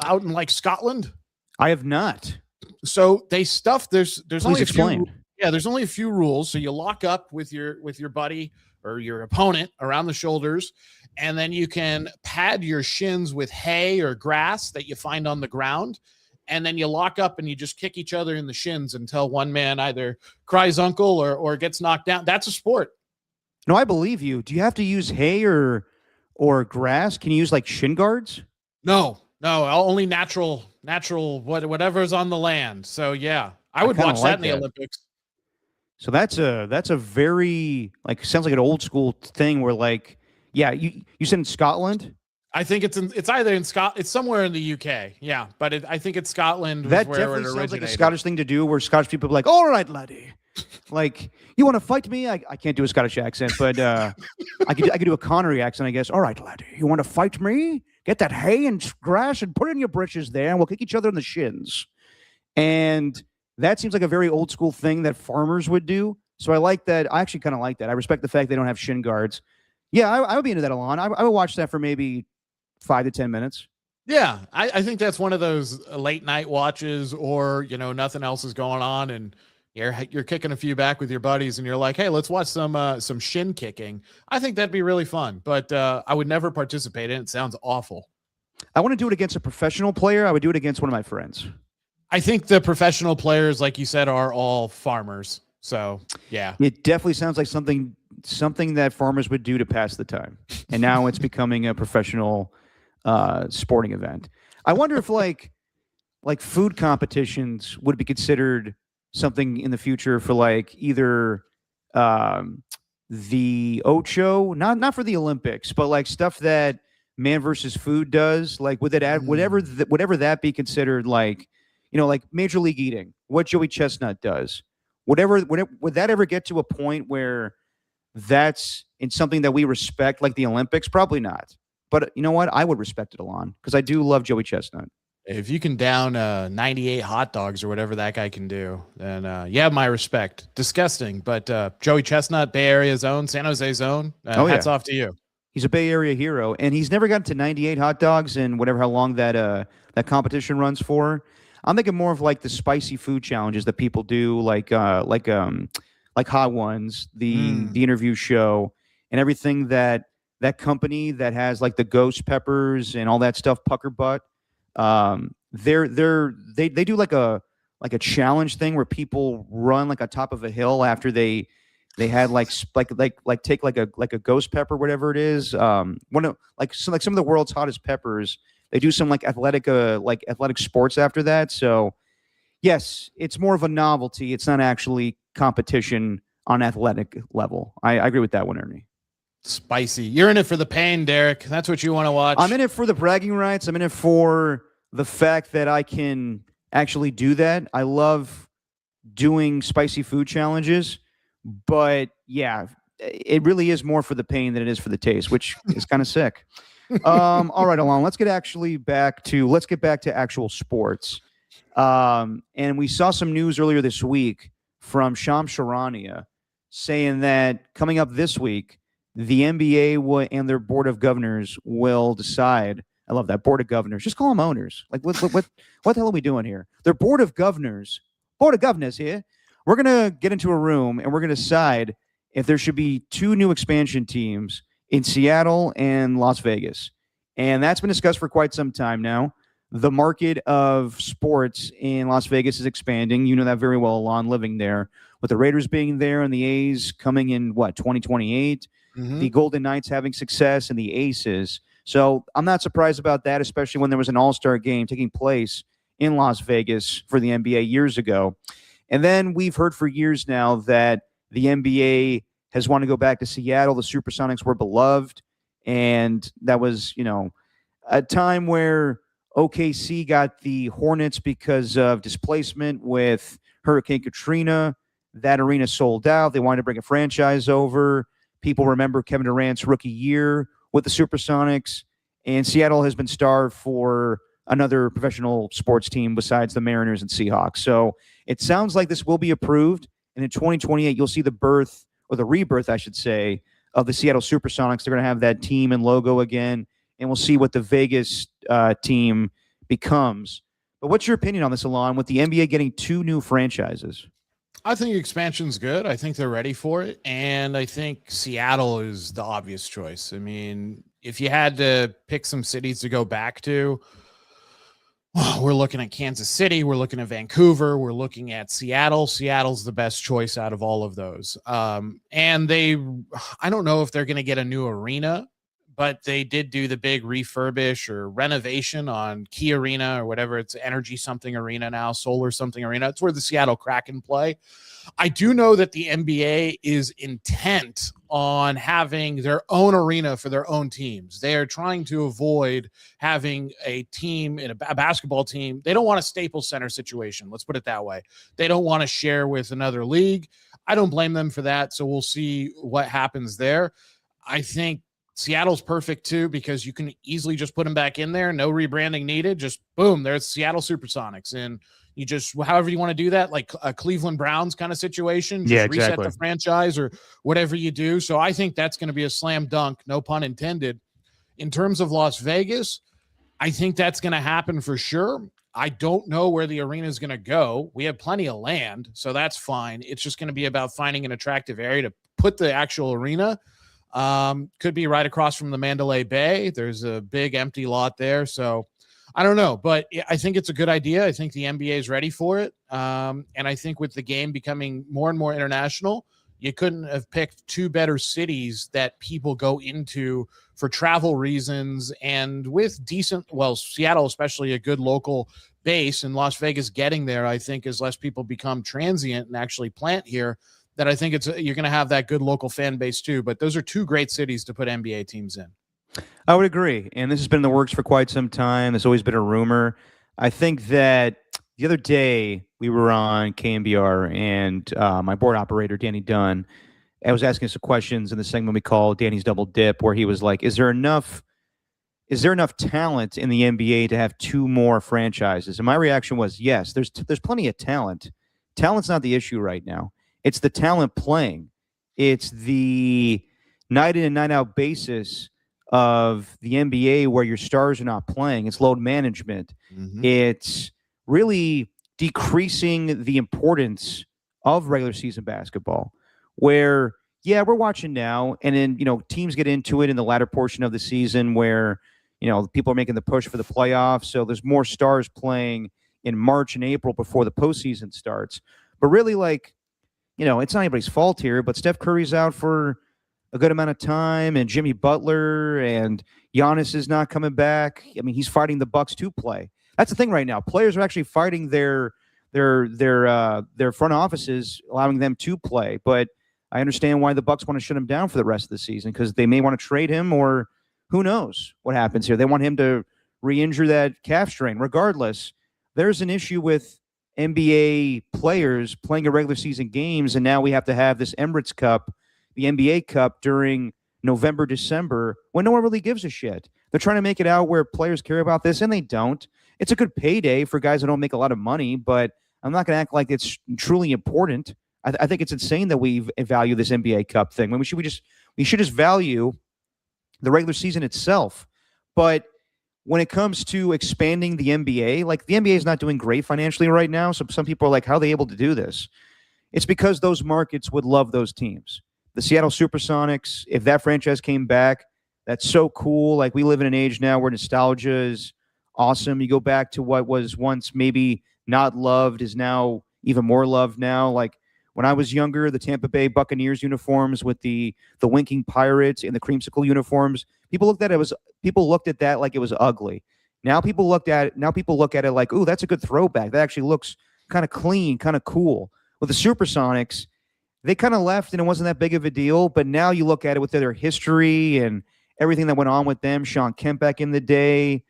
out in like Scotland? I have not. So they stuff. There's Please only explain. there's only a few rules. So you lock up with your buddy or your opponent around the shoulders, and then you can pad your shins with hay or grass that you find on the ground, and then you lock up and you just kick each other in the shins until one man either cries uncle or gets knocked down. That's a sport. No, I believe you. Do you have to use hay or grass? Can you use like shin guards? No, only natural whatever's on the land. So yeah, I would watch that in the Olympics. So that's a very like sounds like an old school thing where like you said in Scotland. I think it's either in Scotland, it's somewhere in the UK. Yeah, but I think it's Scotland. That definitely sounds like a Scottish thing to do, where Scottish people be like, "All right, laddie, like you want to fight me?" I can't do a Scottish accent, but I could do a Connery accent, I guess. "All right, laddie, you want to fight me? Get that hay and grass and put it in your britches there, and we'll kick each other in the shins." And that seems like a very old school thing that farmers would do. So I like that. I actually kind of like that. I respect the fact they don't have shin guards. Yeah, I would be into that, Alon. I would watch that for maybe 5 to 10 minutes. Yeah, I think that's one of those late night watches, or nothing else is going on, and you're kicking a few back with your buddies, and you're like, hey, let's watch some shin kicking. I think that'd be really fun, but I would never participate in it. It sounds awful. I want to do it against a professional player. I would do it against one of my friends. I think the professional players, like you said, are all farmers. So yeah, it definitely sounds like something that farmers would do to pass the time, and now it's becoming a professional sporting event. I wonder if like food competitions would be considered something in the future for like either the Ocho, not for the Olympics, but like stuff that Man versus Food does. Like would it add whatever that be considered like like Major League Eating, what Joey Chestnut does, whatever would that ever get to a point where that's in something that we respect like the Olympics? Probably not. But you know what? I would respect it, Alon, because I do love Joey Chestnut. If you can down 98 hot dogs or whatever that guy can do, then you have my respect. Disgusting, but Joey Chestnut, Bay Area zone, San Jose zone, hats off to you. He's a Bay Area hero, and he's never gotten to 98 hot dogs in how long that competition runs for. I'm thinking more of like the spicy food challenges that people do, like Hot Ones, the interview show, and everything that company that has like the ghost peppers and all that stuff, Pucker Butt. They do like a challenge thing where people run like on top of a hill after they had take like a ghost pepper, whatever it is. Some of the world's hottest peppers. They do some like athletic sports after that. So yes, it's more of a novelty. It's not actually competition on athletic level. I agree with that one, Ernie. Spicy. You're in it for the pain, Derek. That's what you want to watch. I'm in it for the bragging rights. I'm in it for the fact that I can actually do that. I love doing spicy food challenges, but yeah, it really is more for the pain than it is for the taste, which is kind of sick. All right, Alon, let's get back to actual sports. And we saw some news earlier this week from Shams Charania saying that coming up this week, the NBA and their board of governors will decide. I love that, board of governors. Just call them owners. Like what the hell are we doing here? They're board of governors here. We're gonna get into a room and we're gonna decide if there should be 2 new expansion teams in Seattle and Las Vegas. And that's been discussed for quite some time now. The market of sports in Las Vegas is expanding. You know that very well, Alon, living there. With the Raiders being there and the A's coming in, 2028? Mm-hmm. The Golden Knights having success and the Aces. So I'm not surprised about that, especially when there was an all-star game taking place in Las Vegas for the NBA years ago. And then we've heard for years now that the NBA has wanted to go back to Seattle. The Supersonics were beloved. And that was, a time where OKC got the Hornets because of displacement with Hurricane Katrina. That arena sold out. They wanted to bring a franchise over. People remember Kevin Durant's rookie year with the Supersonics. And Seattle has been starved for another professional sports team besides the Mariners and Seahawks. So it sounds like this will be approved. And in 2028, you'll see the birth, or the rebirth, I should say, of the Seattle Supersonics. They're going to have that team and logo again. And we'll see what the Vegas team becomes. But what's your opinion on this, Alon, with the NBA getting 2 new franchises? I think expansion's good. I think they're ready for it. And I think Seattle is the obvious choice. I mean, if you had to pick some cities to go back to, we're looking at Kansas City. We're looking at Vancouver. We're looking at Seattle. Seattle's the best choice out of all of those. And I don't know if they're going to get a new arena, but they did do the big refurbish or renovation on Key Arena or whatever. It's Energy something arena now, Solar something arena. It's where the Seattle Kraken play. I do know that the NBA is intent on having their own arena for their own teams. They are trying to avoid having a team in a basketball team. They don't want a Staples Center situation. Let's put it that way. They don't want to share with another league. I don't blame them for that. So we'll see what happens there. I think Seattle's perfect too, because you can easily just put them back in there. No rebranding needed. Just boom, there's Seattle Supersonics. And you just, however you want to do that, like a Cleveland Browns kind of situation, just reset the franchise or whatever you do. So I think that's going to be a slam dunk, no pun intended. In terms of Las Vegas, I think that's going to happen for sure. I don't know where the arena is going to go. We have plenty of land, so that's fine. It's just going to be about finding an attractive area to put the actual arena. Could be right across from the Mandalay Bay. There's a big empty lot there. So I don't know, but I think it's a good idea. I think the NBA is ready for it. And I think with the game becoming more and more international, you couldn't have picked two better cities that people go into for travel reasons and with decent, well, Seattle, especially a good local base, and Las Vegas getting there, I think, as less people become transient and actually plant here, that I think you're going to have that good local fan base too. But those are two great cities to put NBA teams in. I would agree. And this has been in the works for quite some time. There's always been a rumor. I think that the other day we were on KMBR and my board operator, Danny Dunn, I was asking some questions in the segment we call Danny's Double Dip, where he was like, is there enough talent in the NBA to have two more franchises? And my reaction was, yes, there's plenty of talent. Talent's not the issue right now. It's the talent playing. It's the night in and night out basis of the NBA where your stars are not playing. It's load management. Mm-hmm. It's really decreasing the importance of regular season basketball, where, yeah, we're watching now, and then, teams get into it in the latter portion of the season where, people are making the push for the playoffs. So there's more stars playing in March and April before the postseason starts. But really, it's not anybody's fault here, but Steph Curry's out for a good amount of time, and Jimmy Butler and Giannis is not coming back. I mean, he's fighting the Bucks to play. That's the thing right now. Players are actually fighting their front offices, allowing them to play. But I understand why the Bucks want to shut him down for the rest of the season, because they may want to trade him, or who knows what happens here. They want him to re-injure that calf strain. Regardless, there's an issue with NBA players playing regular season games, and now we have to have this Emirates Cup, the NBA Cup, during November, December, when no one really gives a shit. They're trying to make it out where players care about this, and they don't. It's a good payday for guys that don't make a lot of money, but I'm not going to act like it's truly important. I think it's insane that we value this NBA Cup thing. When we should just value the regular season itself. But when it comes to expanding the NBA, the NBA is not doing great financially right now. So some people are like, how are they able to do this? It's because those markets would love those teams. The Seattle Supersonics, if that franchise came back, that's so cool. We live in an age now where nostalgia is awesome. You go back to what was once maybe not loved is now even more loved now. When I was younger, the Tampa Bay Buccaneers uniforms with the winking pirates and the creamsicle uniforms, people looked at that like it was ugly. Now people look at it like, ooh, that's a good throwback. That actually looks kind of clean, kind of cool. With the Supersonics, they kind of left and it wasn't that big of a deal. But now you look at it with their history and everything that went on with them. Sean Kemp back in the day,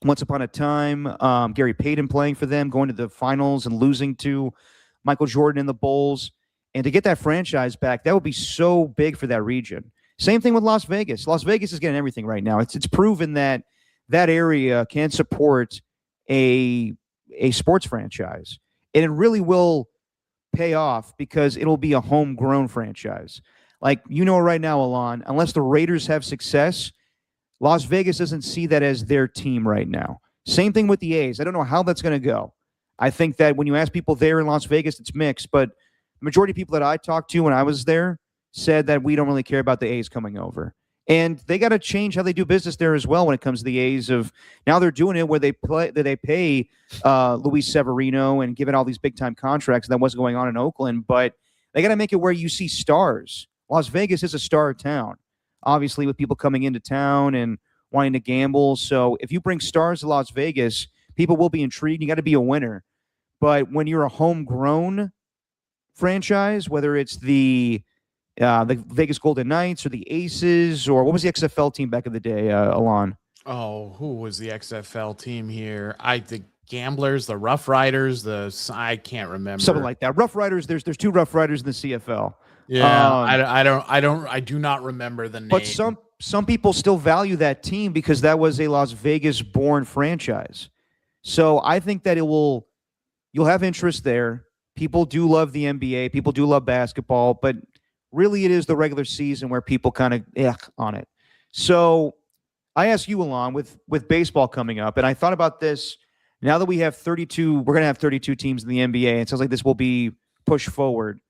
once upon a time, Gary Payton playing for them, going to the finals and losing to Michael Jordan in the Bulls. And to get that franchise back, that would be so big for that region. Same thing with Las Vegas. Las Vegas is getting everything right now. It's proven that area can support a sports franchise. And it really will pay off because it'll be a homegrown franchise. Right now, Alon, unless the Raiders have success, Las Vegas doesn't see that as their team right now. Same thing with the A's. I don't know how that's going to go. I think that when you ask people there in Las Vegas, it's mixed, but the majority of people that I talked to when I was there said that we don't really care about the A's coming over. And they got to change how they do business there as well when it comes to the A's. Of now they're doing it where they pay Luis Severino and give it all these big time contracts. That wasn't going on in Oakland, but they got to make it where you see stars. Las Vegas is a star town, obviously, with people coming into town and wanting to gamble. So if you bring stars to Las Vegas, people will be intrigued. You got to be a winner. But when you're a homegrown franchise, whether it's the Vegas Golden Knights or the Aces, or what was the XFL team back in the day, Alon? Oh, who was the XFL team here? The Gamblers, the Rough Riders, I can't remember. Something like that. Rough Riders, there's two Rough Riders in the CFL. Yeah, I do not remember the name. But some people still value that team because that was a Las Vegas born franchise. So I think that you'll have interest there. People do love the NBA, people do love basketball, but really, it is the regular season where people kind of on it. So I ask you, Alon, with baseball coming up, and I thought about this. Now that we have 32, we're going to have 32 teams in the NBA. It sounds like this will be pushed forward.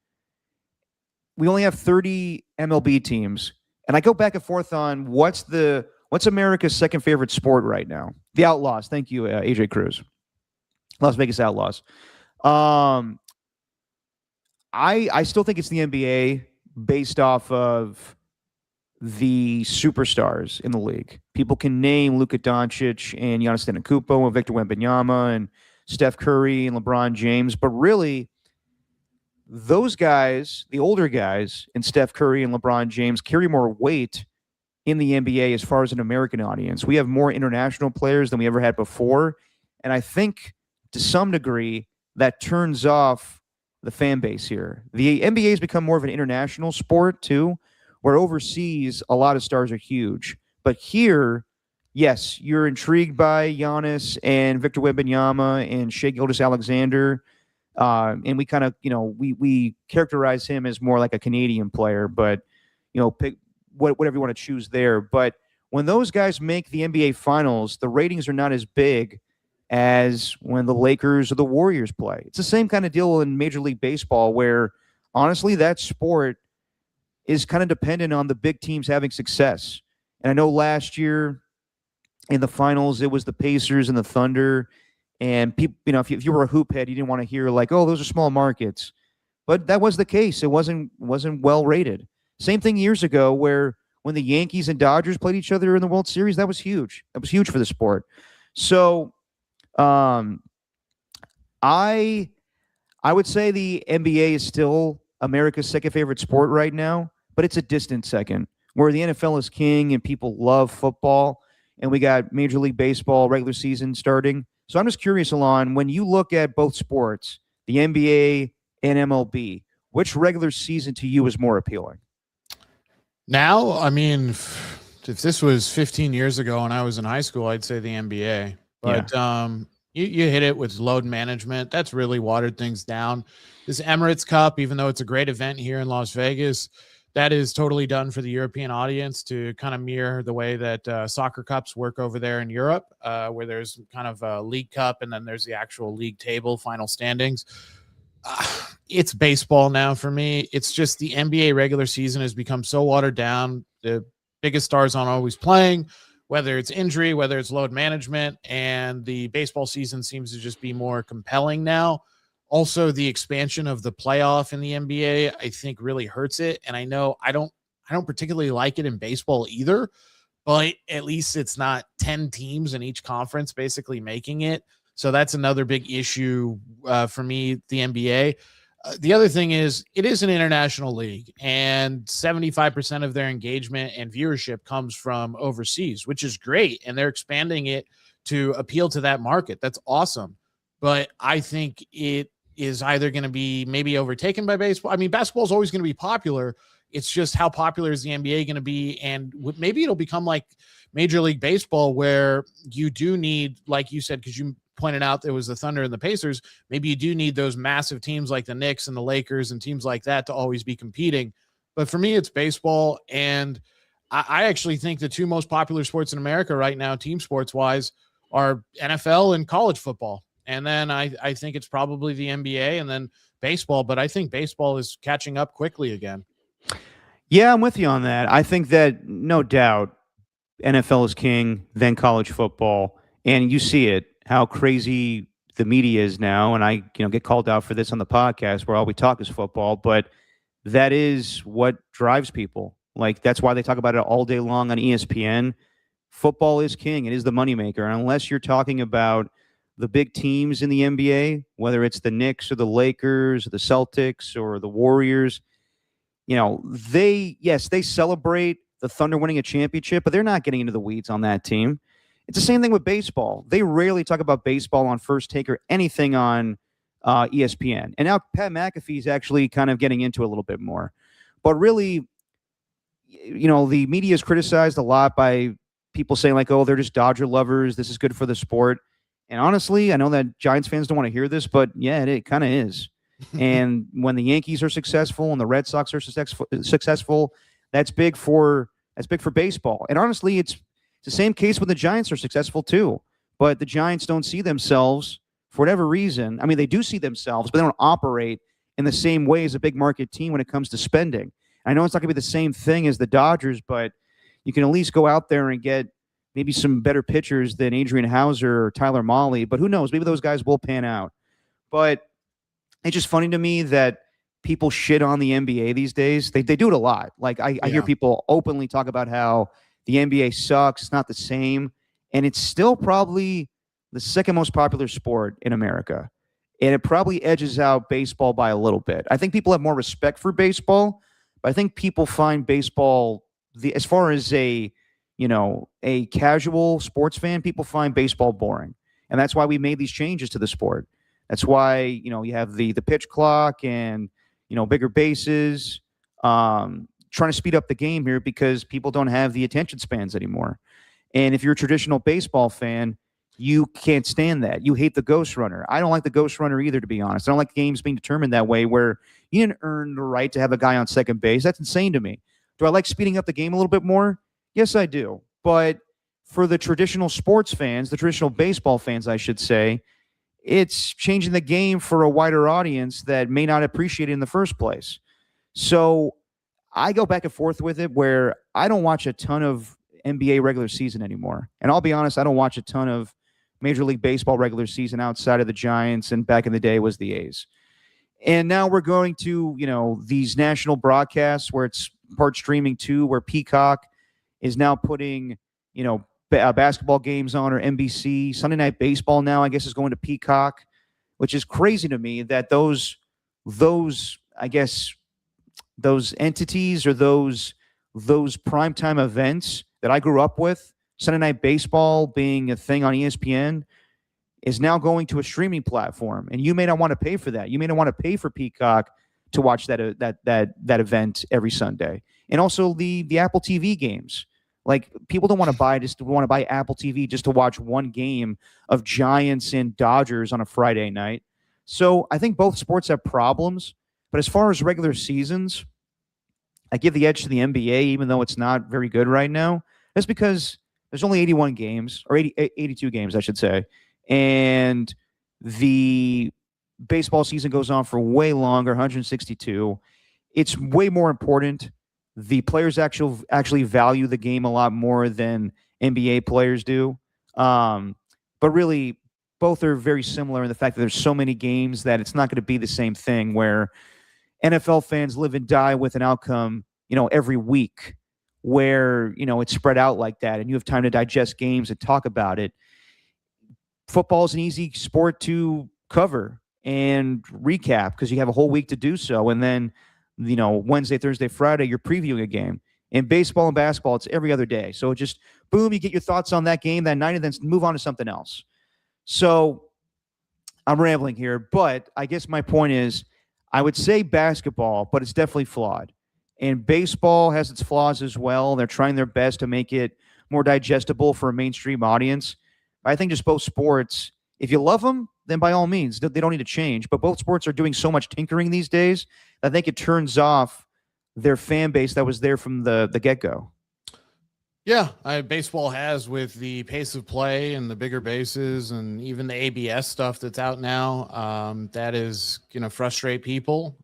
We only have 30 MLB teams, and I go back and forth on what's America's second favorite sport right now. The Outlaws. Thank you, AJ Cruz. Las Vegas Outlaws. I still think it's the NBA. Based off of the superstars in the league. People can name Luka Doncic and Giannis Antetokounmpo and Victor Wembanyama and Steph Curry and LeBron James, but really, those guys, the older guys, and Steph Curry and LeBron James carry more weight in the NBA as far as an American audience. We have more international players than we ever had before, and I think to some degree that turns off the fan base here. The NBA has become more of an international sport too, where overseas a lot of stars are huge. But here, yes, you're intrigued by Giannis and Victor Wembanyama and Shai Gilgeous-Alexander, and we kind of, we characterize him as more like a Canadian player, but pick whatever you want to choose there. But when those guys make the NBA Finals, the ratings are not as big as when the Lakers or the Warriors play. It's the same kind of deal in Major League Baseball where, honestly, that sport is kind of dependent on the big teams having success. And I know last year in the finals, it was the Pacers and the Thunder. And people, if you were a hoop head, you didn't want to hear like, oh, those are small markets. But that was the case. It wasn't well rated. Same thing years ago where when the Yankees and Dodgers played each other in the World Series, that was huge. That was huge for the sport. So I would say the NBA is still America's second favorite sport right now, but it's a distant second. Where the NFL is king and people love football, and we got Major League Baseball regular season starting. So I'm just curious, Alon, when you look at both sports, the NBA and MLB, which regular season to you is more appealing? Now, I mean, if this was 15 years ago and I was in high school, I'd say the NBA. But you hit it with load management. That's really watered things down. This Emirates Cup, even though it's a great event here in Las Vegas, that is totally done for the European audience to kind of mirror the way that soccer cups work over there in Europe, where there's kind of a league cup and then there's the actual league table final standings. It's baseball now for me. It's just the NBA regular season has become so watered down. The biggest stars aren't always playing, whether it's injury, whether it's load management, and the baseball season seems to just be more compelling now. Also, the expansion of the playoff in the NBA, I think, really hurts it. And I know I don't particularly like it in baseball either, but at least it's not 10 teams in each conference basically making it. So that's another big issue for me, the NBA. The other thing is it is an international league, and 75% of their engagement and viewership comes from overseas, which is great. And they're expanding it to appeal to that market. That's awesome. But I think it is either going to be maybe overtaken by baseball. I mean, basketball is always going to be popular. It's just how popular is the NBA going to be? And maybe it'll become like Major League Baseball, where you do need, like you said, because you pointed out there was the Thunder and the Pacers, maybe you do need those massive teams like the Knicks and the Lakers and teams like that to always be competing. But for me, it's baseball. And I actually think the two most popular sports in America right now, team sports wise, are NFL and college football. And then I think it's probably the NBA and then baseball, but I think baseball is catching up quickly again. Yeah, I'm with you on that. I think that no doubt NFL is king, then college football, and you see it how crazy the media is now. And I, get called out for this on the podcast where all we talk is football, but that is what drives people. Like that's why they talk about it all day long on ESPN. Football is king. It is the moneymaker. And unless you're talking about the big teams in the NBA, whether it's the Knicks or the Lakers or the Celtics or the Warriors, they celebrate the Thunder winning a championship, but they're not getting into the weeds on that team. It's the same thing with baseball. They rarely talk about baseball on First Take or anything on ESPN. And now Pat McAfee is actually kind of getting into it a little bit more. But really, the media is criticized a lot by people saying like, oh, they're just Dodger lovers. This is good for the sport. And honestly, I know that Giants fans don't want to hear this, but yeah, it kind of is. And when the Yankees are successful and the Red Sox are successful, that's big for baseball. And honestly, it's the same case when the Giants are successful too. But the Giants don't see themselves for whatever reason. I mean, they do see themselves, but they don't operate in the same way as a big market team when it comes to spending. I know it's not going to be the same thing as the Dodgers, but you can at least go out there and get maybe some better pitchers than Adrian Hauser or Tyler Mahle. But who knows? Maybe those guys will pan out. But it's just funny to me that people shit on the NBA these days. They do it a lot. Like I hear people openly talk about how the NBA sucks. It's not the same. And it's still probably the second most popular sport in America. And it probably edges out baseball by a little bit. I think people have more respect for baseball, but I think people find baseball, as far as a casual sports fan, people find baseball boring. And that's why we made these changes to the sport. That's why, you have the pitch clock and, bigger bases, trying to speed up the game here because people don't have the attention spans anymore. And if you're a traditional baseball fan, you can't stand that. You hate the ghost runner. I don't like the ghost runner either, to be honest. I don't like games being determined that way where you didn't earn the right to have a guy on second base. That's insane to me. Do I like speeding up the game a little bit more? Yes, I do. But for the traditional sports fans, the traditional baseball fans, I should say, it's changing the game for a wider audience that may not appreciate it in the first place. So I go back and forth with it where I don't watch a ton of NBA regular season anymore. And I'll be honest, I don't watch a ton of Major League Baseball regular season outside of the Giants, and back in the day was the A's. And now we're going to, these national broadcasts where it's part streaming too, where Peacock is now putting, basketball games on, or NBC. Sunday Night Baseball now, I guess, is going to Peacock, which is crazy to me that those entities or those primetime events that I grew up with, Sunday Night Baseball being a thing on ESPN, is now going to a streaming platform. And you may not want to pay for that. You may not want to pay for Peacock to watch that event every Sunday. And also the Apple TV games. Like, people don't want to buy Apple TV just to watch one game of Giants and Dodgers on a Friday night. So I think both sports have problems. But as far as regular seasons, I give the edge to the NBA, even though it's not very good right now. That's because there's only 81 games, or 82 games, I should say. And the baseball season goes on for way longer, 162. It's way more important. The players actually value the game a lot more than NBA players do. But really, both are very similar in the fact that there's so many games that it's not going to be the same thing where NFL fans live and die with an outcome, every week, where, it's spread out like that and you have time to digest games and talk about it. Football is an easy sport to cover and recap because you have a whole week to do so. And then, Wednesday, Thursday, Friday, you're previewing a game. In baseball and basketball, it's every other day. So just boom, you get your thoughts on that game that night and then move on to something else. So I'm rambling here, but I guess my point is I would say basketball, but it's definitely flawed. And baseball has its flaws as well. They're trying their best to make it more digestible for a mainstream audience. I think just both sports, if you love them, then by all means, they don't need to change. But both sports are doing so much tinkering these days that I think it turns off their fan base that was there from the get-go. Yeah, baseball has, with the pace of play and the bigger bases and even the ABS stuff that's out now. That is going to frustrate people.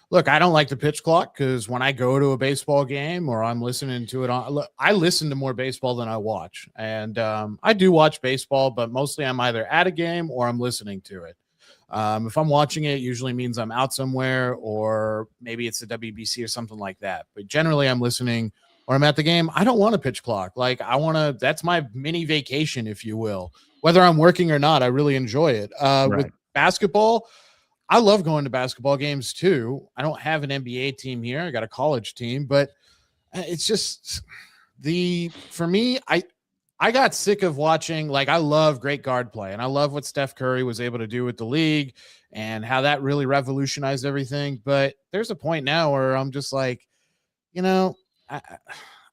Look, I don't like the pitch clock because when I go to a baseball game or I'm listening to it I listen to more baseball than I watch. And I do watch baseball, but mostly I'm either at a game or I'm listening to it. If I'm watching it, usually means I'm out somewhere, or maybe it's the WBC or something like that. But generally I'm listening or I'm at the game. I don't want a pitch clock. Like, that's my mini vacation, if you will. Whether I'm working or not, I really enjoy it. With basketball, I love going to basketball games too. I don't have an NBA team here. I got a college team, but it's just for me, I got sick of watching. Like, I love great guard play, and I love what Steph Curry was able to do with the league and how that really revolutionized everything. But there's a point now where I'm just like,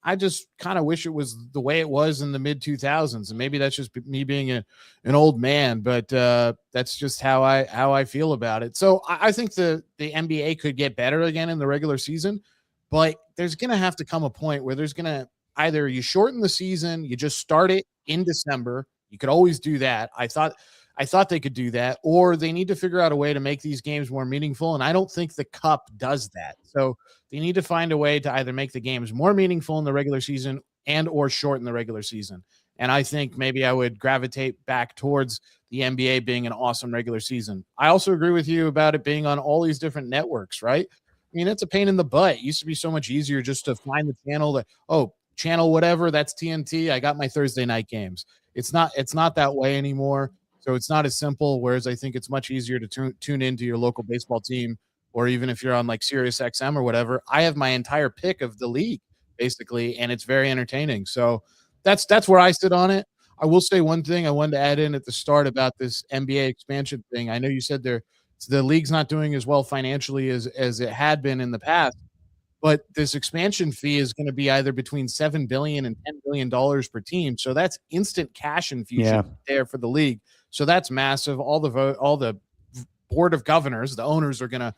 I just kind of wish it was the way it was in the mid 2000s. And maybe that's just me being an old man, but that's just how I feel about it. So I think the NBA could get better again in the regular season, but there's going to have to come a point where there's going to either you shorten the season, you just start it in December. You could always do that. I thought they could do that, or they need to figure out a way to make these games more meaningful. And I don't think the Cup does that. So they need to find a way to either make the games more meaningful in the regular season and or shorten the regular season. And I think maybe I would gravitate back towards the NBA being an awesome regular season. I also agree with you about it being on all these different networks, right? I mean, it's a pain in the butt. It used to be so much easier just to find the channel that, channel whatever, that's TNT. I got my Thursday night games. It's not that way anymore. So it's not as simple, whereas I think it's much easier to tune into your local baseball team, or even if you're on like Sirius XM or whatever. I have my entire pick of the league, basically, and it's very entertaining. So that's where I sit on it. I will say one thing I wanted to add in at the start about this NBA expansion thing. I know you said the league's not doing as well financially as it had been in the past, but this expansion fee is going to be either between $7 billion and $10 billion per team. So that's instant cash infusion there for the league. So that's massive. All the board of governors, the owners, are going to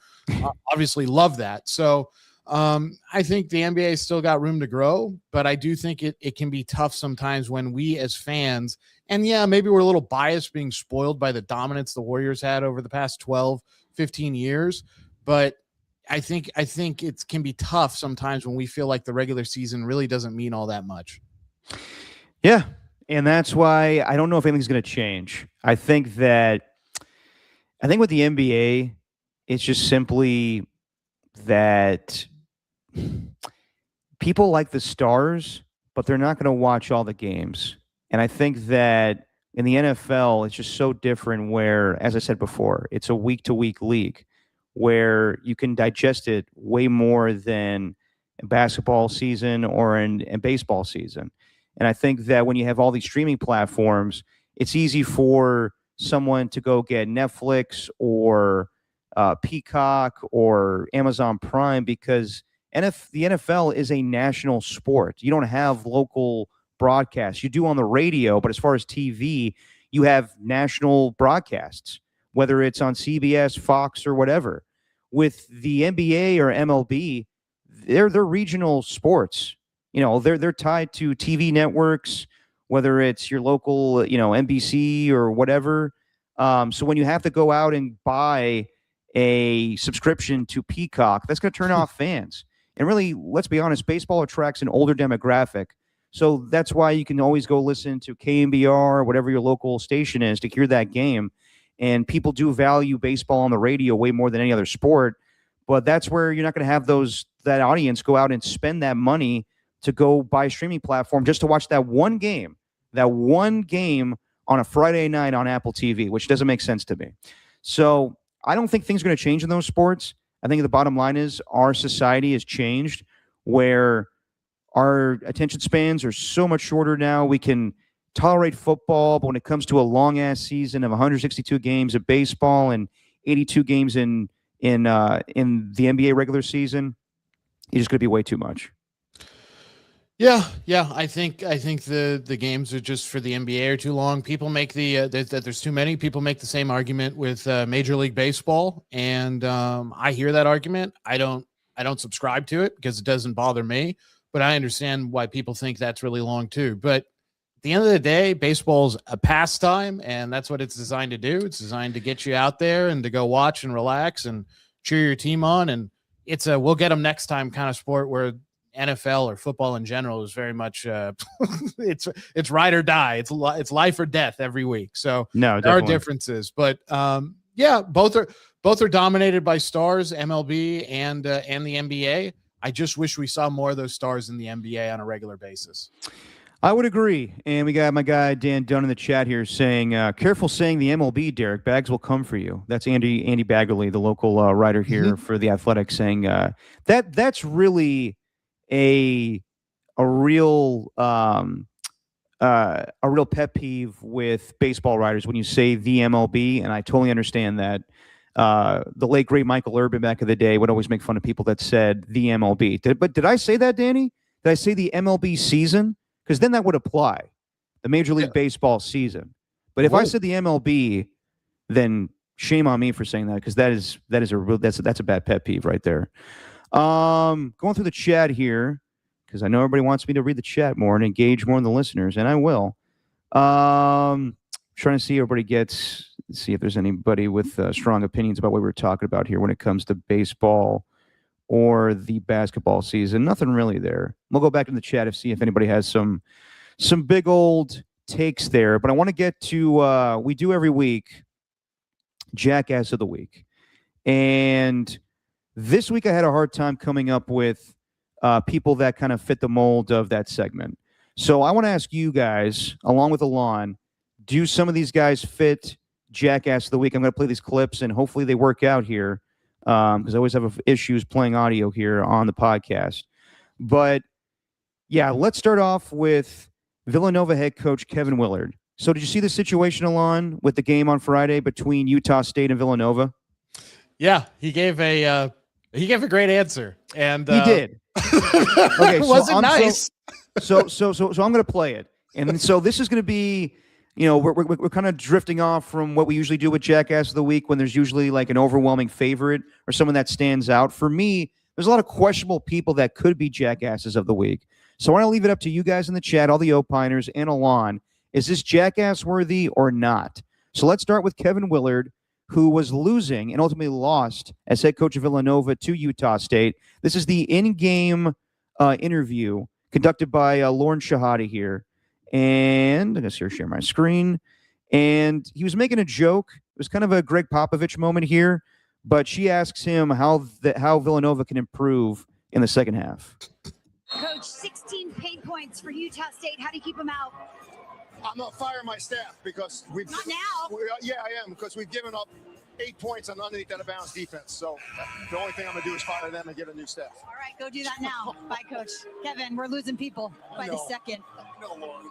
obviously love that. So I think the NBA still got room to grow, but I do think it can be tough sometimes when we as fans, and maybe we're a little biased being spoiled by the dominance the Warriors had over the past 12, 15 years. But I think it can be tough sometimes when we feel like the regular season really doesn't mean all that much. Yeah. And that's why I don't know if anything's going to change. I think with the NBA, it's just simply that people like the stars, but they're not going to watch all the games. And I think that in the NFL, it's just so different where, as I said before, it's a week-to-week league where you can digest it way more than a basketball season or in baseball season. And I think that when you have all these streaming platforms, it's easy for someone to go get Netflix or Peacock or Amazon Prime, because the NFL is a national sport. You don't have local broadcasts. You do on the radio, but as far as TV, you have national broadcasts, whether it's on CBS, Fox, or whatever. With the NBA or MLB, they're regional sports. They're tied to TV networks, whether it's your local, NBC or whatever. So when you have to go out and buy a subscription to Peacock, that's going to turn off fans. And really, let's be honest, baseball attracts an older demographic. So that's why you can always go listen to KMBR, whatever your local station is, to hear that game. And people do value baseball on the radio way more than any other sport. But that's where you're not going to have that audience go out and spend that money to go buy a streaming platform just to watch that one game on a Friday night on Apple TV, which doesn't make sense to me. So I don't think things are going to change in those sports. I think the bottom line is our society has changed where our attention spans are so much shorter now. We can tolerate football, but when it comes to a long-ass season of 162 games of baseball and 82 games in the NBA regular season, it's just going to be way too much. Yeah. I think the games are just for the NBA are too long. People make that there's too many. People make the same argument with Major League Baseball, and I hear that argument. I don't subscribe to it because it doesn't bother me. but I understand why people think that's really long too. But at the end of the day, baseball's a pastime, and that's what it's designed to do. It's designed to get you out there and to go watch and relax and cheer your team on. And it's a we'll get them next time kind of sport, where NFL or football in general is very much it's ride or die. It's life or death every week. So No, there are definitely. differences, but yeah, both are dominated by stars, MLB and the NBA. I just wish we saw more of those stars in the NBA on a regular basis. I would agree. And we got my guy Dan Dunn in the chat here saying, careful saying the MLB, Derek. Bags will come for you. That's Andy Baggerly, the local writer here for The Athletic, saying that's really a real pet peeve with baseball writers when you say the MLB, and I totally understand that. The late great Michael Urban back in the day would always make fun of people that said the MLB. Did I say that, Danny? Did I say the MLB season? Because then that would apply, the Major League Baseball season. But if I said the MLB, then shame on me for saying that, because that's a bad pet peeve right there. Going through the chat here, because I know everybody wants me to read the chat more and engage more in the listeners, and I will. Trying to see see if there's anybody with strong opinions about what we were talking about here when it comes to baseball or the basketball season. Nothing really there. We'll go back in the chat and see if anybody has some big old takes there. But I want to get to we do every week Jackass of the Week. And this week I had a hard time coming up with people that kind of fit the mold of that segment. So I want to ask you guys, along with Alon, do some of these guys fit Jackass of the Week? I'm going to play these clips, and hopefully they work out here, because I always have issues playing audio here on the podcast. But, yeah, let's start off with Villanova head coach Kevin Willard. So did you see the situation, Alon, with the game on Friday between Utah State and Villanova? Yeah, he gave a great answer, and he did. Okay, so was it nice? So I'm going to play it, and so this is going to be, we're kind of drifting off from what we usually do with Jackass of the Week, when there's usually like an overwhelming favorite or someone that stands out. For me, there's a lot of questionable people that could be Jackasses of the Week. So I want to leave it up to you guys in the chat, all the opiners, and Alon. Is this Jackass worthy or not? So let's start with Kevin Willard, who was losing and ultimately lost as head coach of Villanova to Utah State. This is the in-game interview conducted by Lauren Shahadi here. And I'm going to share my screen. And he was making a joke. It was kind of a Greg Popovich moment here. But she asks him how Villanova can improve in the second half. Coach, 16 paint points for Utah State. How do you keep them out? I'm not firing my staff because we've Not now. Yeah, I am, because we've given up 8 points on underneath out of bounds defense. So the only thing I'm gonna do is fire them and get a new staff. All right, go do that now. Bye, Coach. Kevin, we're losing people by the second. No, Lauren.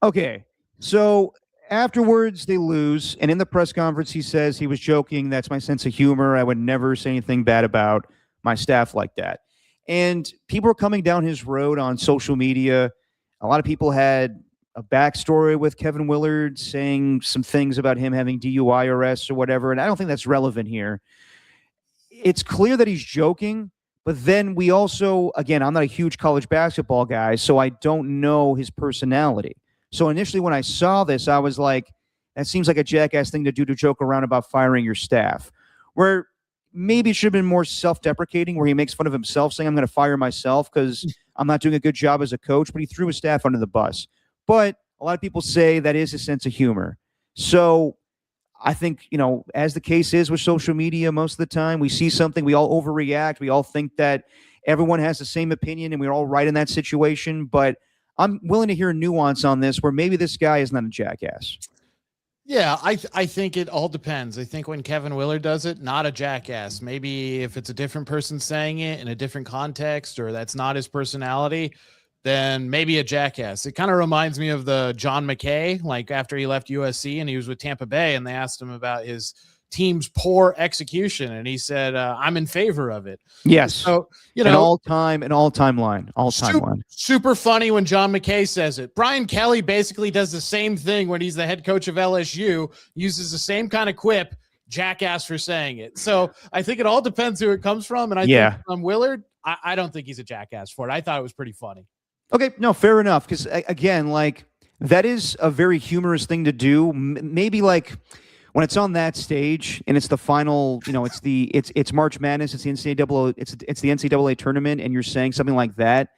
Okay, so afterwards they lose, and in the press conference he says he was joking. That's my sense of humor. I would never say anything bad about my staff like that. And people are coming down his road on social media. A lot of people had a backstory with Kevin Willard saying some things about him having DUI arrests or whatever, and I don't think that's relevant here. It's clear that he's joking, but then we also, again, I'm not a huge college basketball guy, so I don't know his personality. So initially when I saw this, I was like, that seems like a Jackass thing to do, to joke around about firing your staff. Where maybe it should have been more self-deprecating, where he makes fun of himself, saying, I'm going to fire myself because I'm not doing a good job as a coach, but he threw his staff under the bus. But a lot of people say that is his sense of humor. So I think, as the case is with social media, most of the time we see something, we all overreact. We all think that everyone has the same opinion and we're all right in that situation. But I'm willing to hear nuance on this, where maybe this guy is not a jackass. Yeah, I think it all depends. I think when Kevin Willard does it, not a jackass. Maybe if it's a different person saying it in a different context, or that's not his personality, then maybe a jackass. It kind of reminds me of the John McKay, like after he left USC and he was with Tampa Bay, and they asked him about his team's poor execution, and he said, I'm in favor of it. Yes. So, an all-time line. Super funny when John McKay says it. Brian Kelly basically does the same thing when he's the head coach of LSU, uses the same kind of quip, jackass for saying it. So I think it all depends who it comes from. And I think from Willard, I don't think he's a jackass for it. I thought it was pretty funny. Okay, no, fair enough. Because again, like that is a very humorous thing to do. Maybe like when it's on that stage and it's the final, it's March Madness, it's the NCAA, it's the NCAA tournament, and you're saying something like that.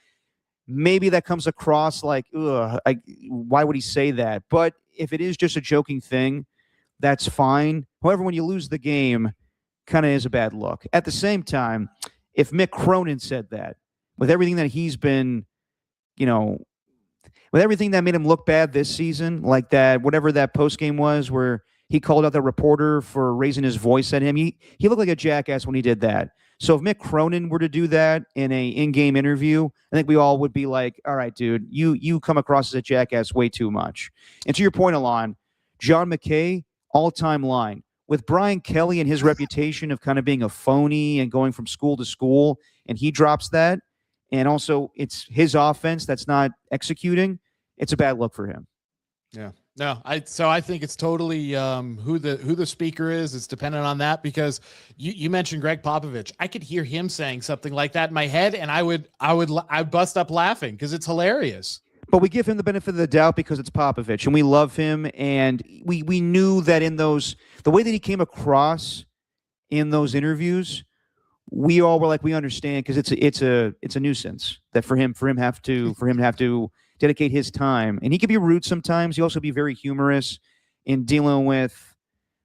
Maybe that comes across like, why would he say that? But if it is just a joking thing, that's fine. However, when you lose the game, kind of is a bad look. At the same time, if Mick Cronin said that, with everything that he's been, with everything that made him look bad this season, like that, whatever that post game was where he called out the reporter for raising his voice at him, he looked like a jackass when he did that. So if Mick Cronin were to do that in a in-game interview, I think we all would be like, all right, dude, you come across as a jackass way too much. And to your point, Alon, John McKay, all-time line. With Brian Kelly and his reputation of kind of being a phony and going from school to school, and he drops that, and also it's his offense that's not executing, it's a bad look for him. Yeah. No, I think it's totally who the speaker is. It's dependent on that, because you mentioned Greg Popovich. I could hear him saying something like that in my head, and I'd bust up laughing because it's hilarious. But we give him the benefit of the doubt because it's Popovich, and we love him, and we knew that in the way that he came across in those interviews, we all were like, we understand, because it's a nuisance that for him to have to dedicate his time. And he can be rude sometimes. He also be very humorous in dealing with,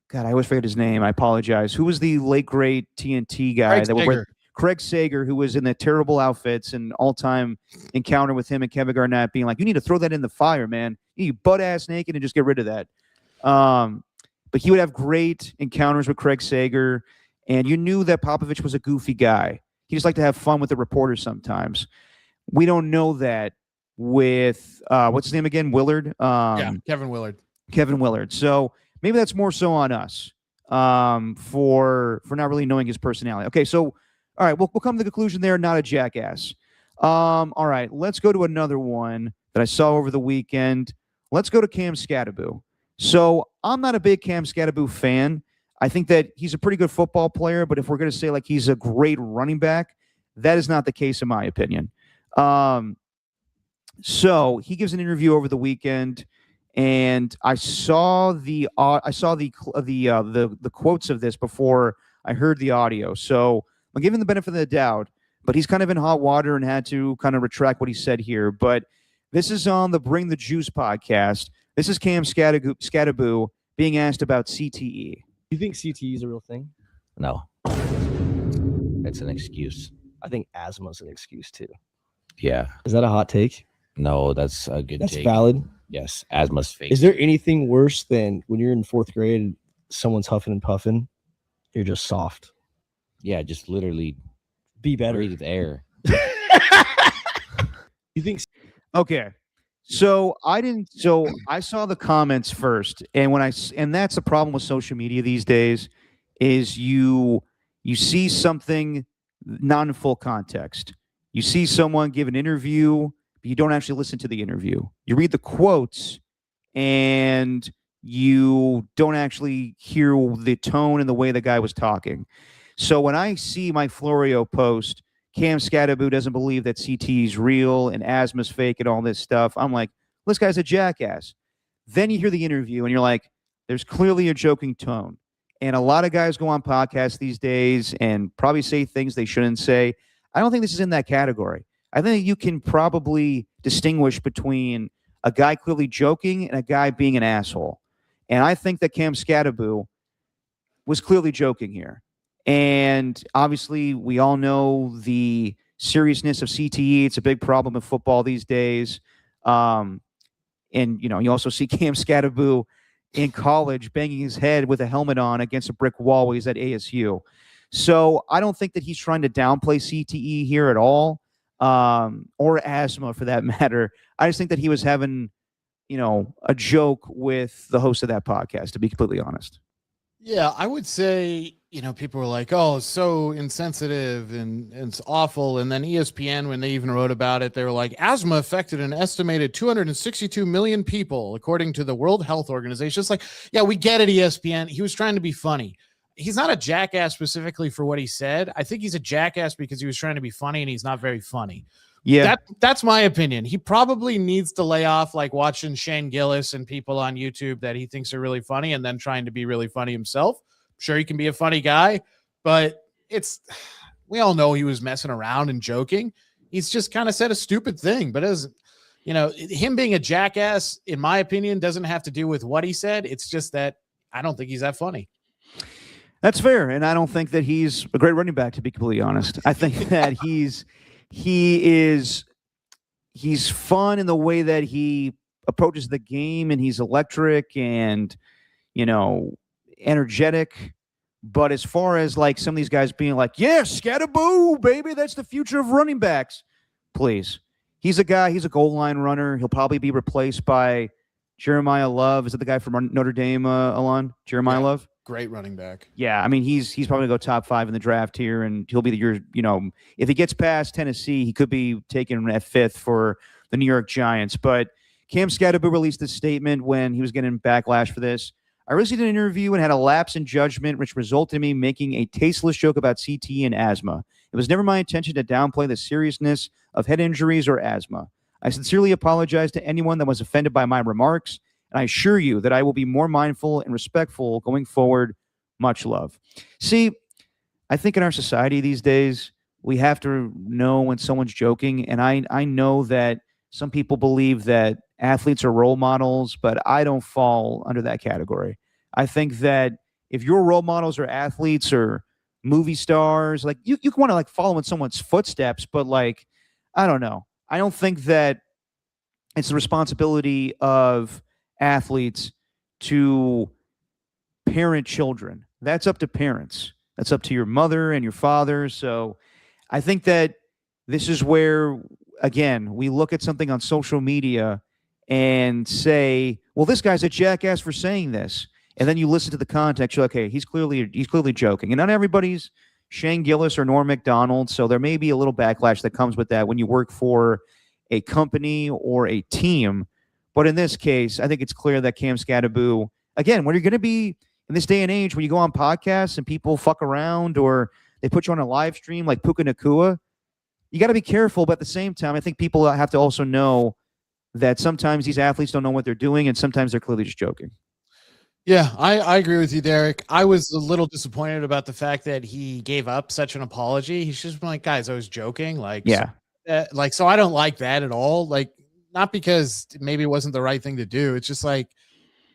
God, I always forget his name. I apologize. Who was the late, great TNT guy? Craig Sager, who was in the terrible outfits and all-time encounter with him and Kevin Garnett being like, you need to throw that in the fire, man. You need butt-ass naked and just get rid of that. But he would have great encounters with Craig Sager, and you knew that Popovich was a goofy guy. He just liked to have fun with the reporters sometimes. We don't know that with what's his name again? Willard. Kevin Willard. Kevin Willard. So maybe that's more so on us for not really knowing his personality. Okay, so all right, we'll come to the conclusion there. Not a jackass. All right, let's go to another one that I saw over the weekend. Let's go to Cam Skattebo. So I'm not a big Cam Skattebo fan. I think that he's a pretty good football player, but if we're going to say like he's a great running back, that is not the case in my opinion. So he gives an interview over the weekend, and I saw the quotes of this before I heard the audio. So I'm giving the benefit of the doubt, but he's kind of in hot water and had to kind of retract what he said here. But this is on the Bring the Juice podcast. This is Cam Skattebo being asked about CTE. You think CTE is a real thing? No. It's an excuse. I think asthma is an excuse too. Yeah. Is that a hot take? No, that's a good take. That's valid. Yes. Asthma's fake. Is there anything worse than when you're in fourth grade and someone's huffing and puffing? You're just soft. Yeah, just literally be better. Breathe air. You think? Okay. So I saw the comments first, and that's the problem with social media these days is you see something not in full context. You see someone give an interview, but you don't actually listen to the interview. You read the quotes, and you don't actually hear the tone and the way the guy was talking. So when I see Mike Florio post, Cam Skattebo doesn't believe that CT is real and asthma's fake and all this stuff, I'm like, this guy's a jackass. Then you hear the interview, and you're like, there's clearly a joking tone. And a lot of guys go on podcasts these days and probably say things they shouldn't say. I don't think this is in that category. I think you can probably distinguish between a guy clearly joking and a guy being an asshole. And I think that Cam Skattebo was clearly joking here. And obviously, we all know the seriousness of CTE. It's a big problem in football these days. And, you also see Cam Skattebo in college banging his head with a helmet on against a brick wall while he's at ASU. So I don't think that he's trying to downplay CTE here at all, or asthma for that matter. I just think that he was having, a joke with the host of that podcast, to be completely honest. Yeah, I would say, people were like, oh, so insensitive and it's awful. And then ESPN, when they even wrote about it, they were like, asthma affected an estimated 262 million people, according to the World Health Organization. It's like, yeah, we get it, ESPN. He was trying to be funny. he's not a jackass specifically for what he said. I think he's a jackass because he was trying to be funny and he's not very funny. Yeah. That's my opinion. He probably needs to lay off like watching Shane Gillis and people on YouTube that he thinks are really funny and then trying to be really funny himself. Sure, he can be a funny guy, but we all know he was messing around and joking. He's just kind of said a stupid thing, but as you know, him being a jackass, in my opinion, doesn't have to do with what he said. It's just that I don't think he's that funny. That's fair. And I don't think that he's a great running back, to be completely honest. I think that he's fun in the way that he approaches the game, and he's electric and, you know, energetic. But as far as like some of these guys being like, yeah, scataboo, baby, that's the future of running backs. Please. He's a goal line runner. He'll probably be replaced by Jeremiah Love. Is that the guy from Notre Dame, Alon? Jeremiah Love? Great running back. Yeah, I mean, he's probably going to go top 5 in the draft here, and he'll be if he gets past Tennessee, he could be taken at 5th for the New York Giants. But Cam Skattebo released this statement when he was getting backlash for this. I recently did an interview and had a lapse in judgment, which resulted in me making a tasteless joke about CTE and asthma. It was never my intention to downplay the seriousness of head injuries or asthma. I sincerely apologize to anyone that was offended by my remarks, and I assure you that I will be more mindful and respectful going forward. Much love. See, I think in our society these days, we have to know when someone's joking, and I know that some people believe that athletes are role models, but I don't fall under that category. I think that if your role models are athletes or movie stars, like you want to like follow in someone's footsteps, but like, I don't know. I don't think that it's the responsibility of athletes to parent children. That's up to parents. That's up to your mother and your father. So I think that this is where, again, we look at something on social media and say, well, this guy's a jackass for saying this. And then you listen to the context, you're like, hey, he's clearly joking. And not everybody's Shane Gillis or Norm Macdonald, so there may be a little backlash that comes with that when you work for a company or a team. But in this case, I think it's clear that Cam Skattebo, again, when you're going to be in this day and age, when you go on podcasts and people fuck around or they put you on a live stream like Puka Nakua, you got to be careful. But at the same time, I think people have to also know that sometimes these athletes don't know what they're doing, and sometimes they're clearly just joking. Yeah, I agree with you, Derek. I was a little disappointed about the fact that he gave up such an apology. He's just been like, guys, I was joking. Like, yeah. So I don't like that at all. Like, not because maybe it wasn't the right thing to do. It's just like,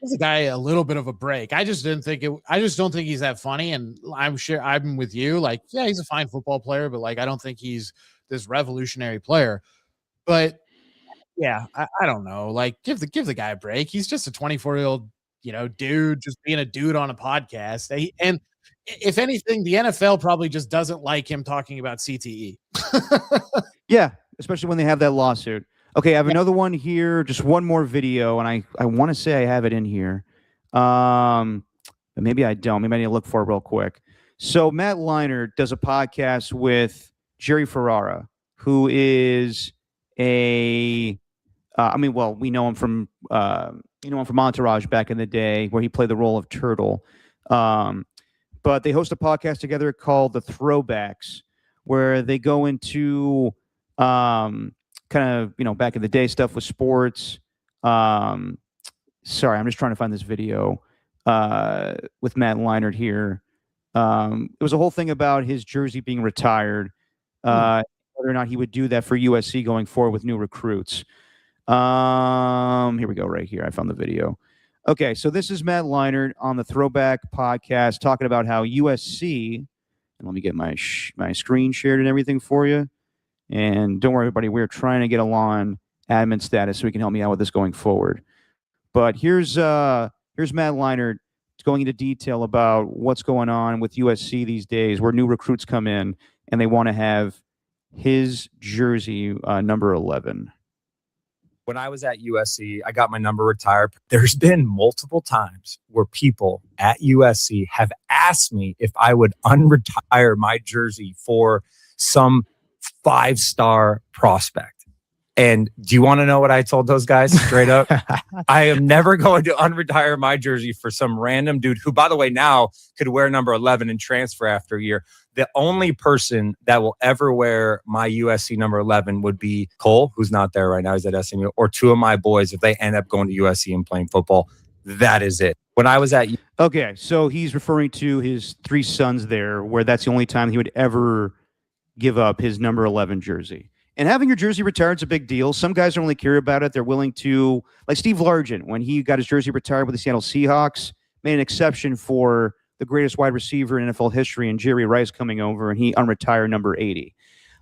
give the guy a little bit of a break. I just don't think he's that funny. And I'm sure I'm with you. Like, yeah, he's a fine football player, but like, I don't think he's this revolutionary player. But yeah, I don't know. Like, give the guy a break. He's just a 24-year-old, dude, just being a dude on a podcast. And if anything, the NFL probably just doesn't like him talking about CTE. Yeah, especially when they have that lawsuit. Okay, I have another one here, just one more video, and I want to say I have it in here. But maybe I don't. Maybe I need to look for it real quick. So Matt Leinart does a podcast with Jerry Ferrara, who is we know him from from Entourage back in the day, where he played the role of Turtle. But they host a podcast together called The Throwbacks, where they go into kind of, back in the day stuff with sports. Sorry, I'm just trying to find this video with Matt Leinart here. It was a whole thing about his jersey being retired, whether or not he would do that for USC going forward with new recruits. Here we go, right here. I found the video. Okay, so this is Matt Leinart on the Throwback podcast talking about how USC, and let me get my screen shared and everything for you. And don't worry, everybody, we're trying to get Alon admin status so he can help me out with this going forward. But here's Matt Leinart going into detail about what's going on with USC these days, where new recruits come in and they want to have his jersey number 11. When I was at USC, I got my number retired. There's been multiple times where people at USC have asked me if I would unretire my jersey for some 5-star prospect. And do you want to know what I told those guys straight up? I am never going to unretire my jersey for some random dude who, by the way, now could wear number 11 and transfer after a year. The only person that will ever wear my USC number 11 would be Cole, who's not there right now. He's at SMU, or two of my boys if they end up going to USC and playing football. That is it. When I was at Okay, so he's referring to his three sons there, where that's the only time he would ever give up his number 11 jersey. And having your jersey retired is a big deal. Some guys don't really care about it. They're willing to, like Steve Largent, when he got his jersey retired with the Seattle Seahawks, made an exception for the greatest wide receiver in NFL history and Jerry Rice coming over, and he unretired number 80.